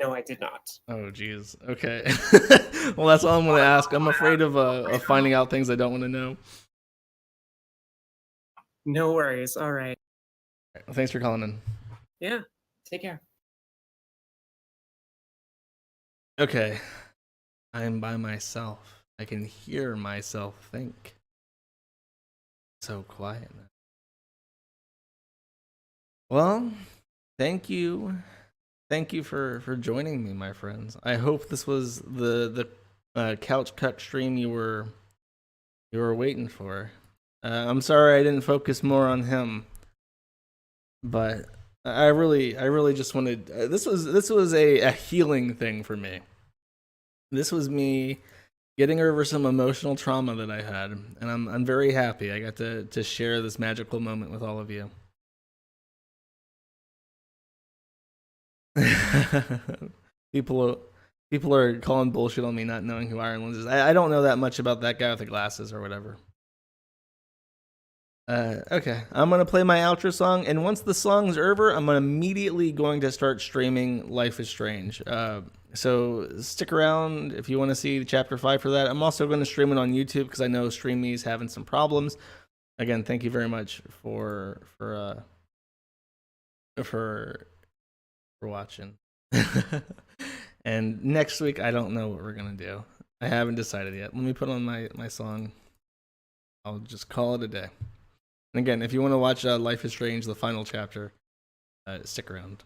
No, I did not. Oh, geez. Okay. Well, that's all I'm going to ask. I'm afraid of finding out things I don't want to know. No worries. All right. Thanks for calling in. Yeah. Take care. Okay. I'm by myself. I can hear myself think. So quiet now. Well, thank you. Thank you for joining me, my friends. I hope this was the couch cut stream you were waiting for. I'm sorry I didn't focus more on him, but I really just wanted. This was a healing thing for me. This was me getting over some emotional trauma that I had, and I'm very happy I got to share this magical moment with all of you. People are calling bullshit on me not knowing who Iron Liz is. I don't know that much about that guy with the glasses or whatever. Okay, I'm gonna play my outro song, and once the song's over, I'm immediately going to start streaming Life is Strange. So stick around if you want to see Chapter 5 for that. I'm also going to stream it on YouTube because I know StreamMe's having some problems. Again, thank you very much for watching. And next week, I don't know what we're gonna do. I haven't decided yet. Let me put on my song. I'll just call it a day. And again, if you want to watch Life is Strange, the final chapter, stick around.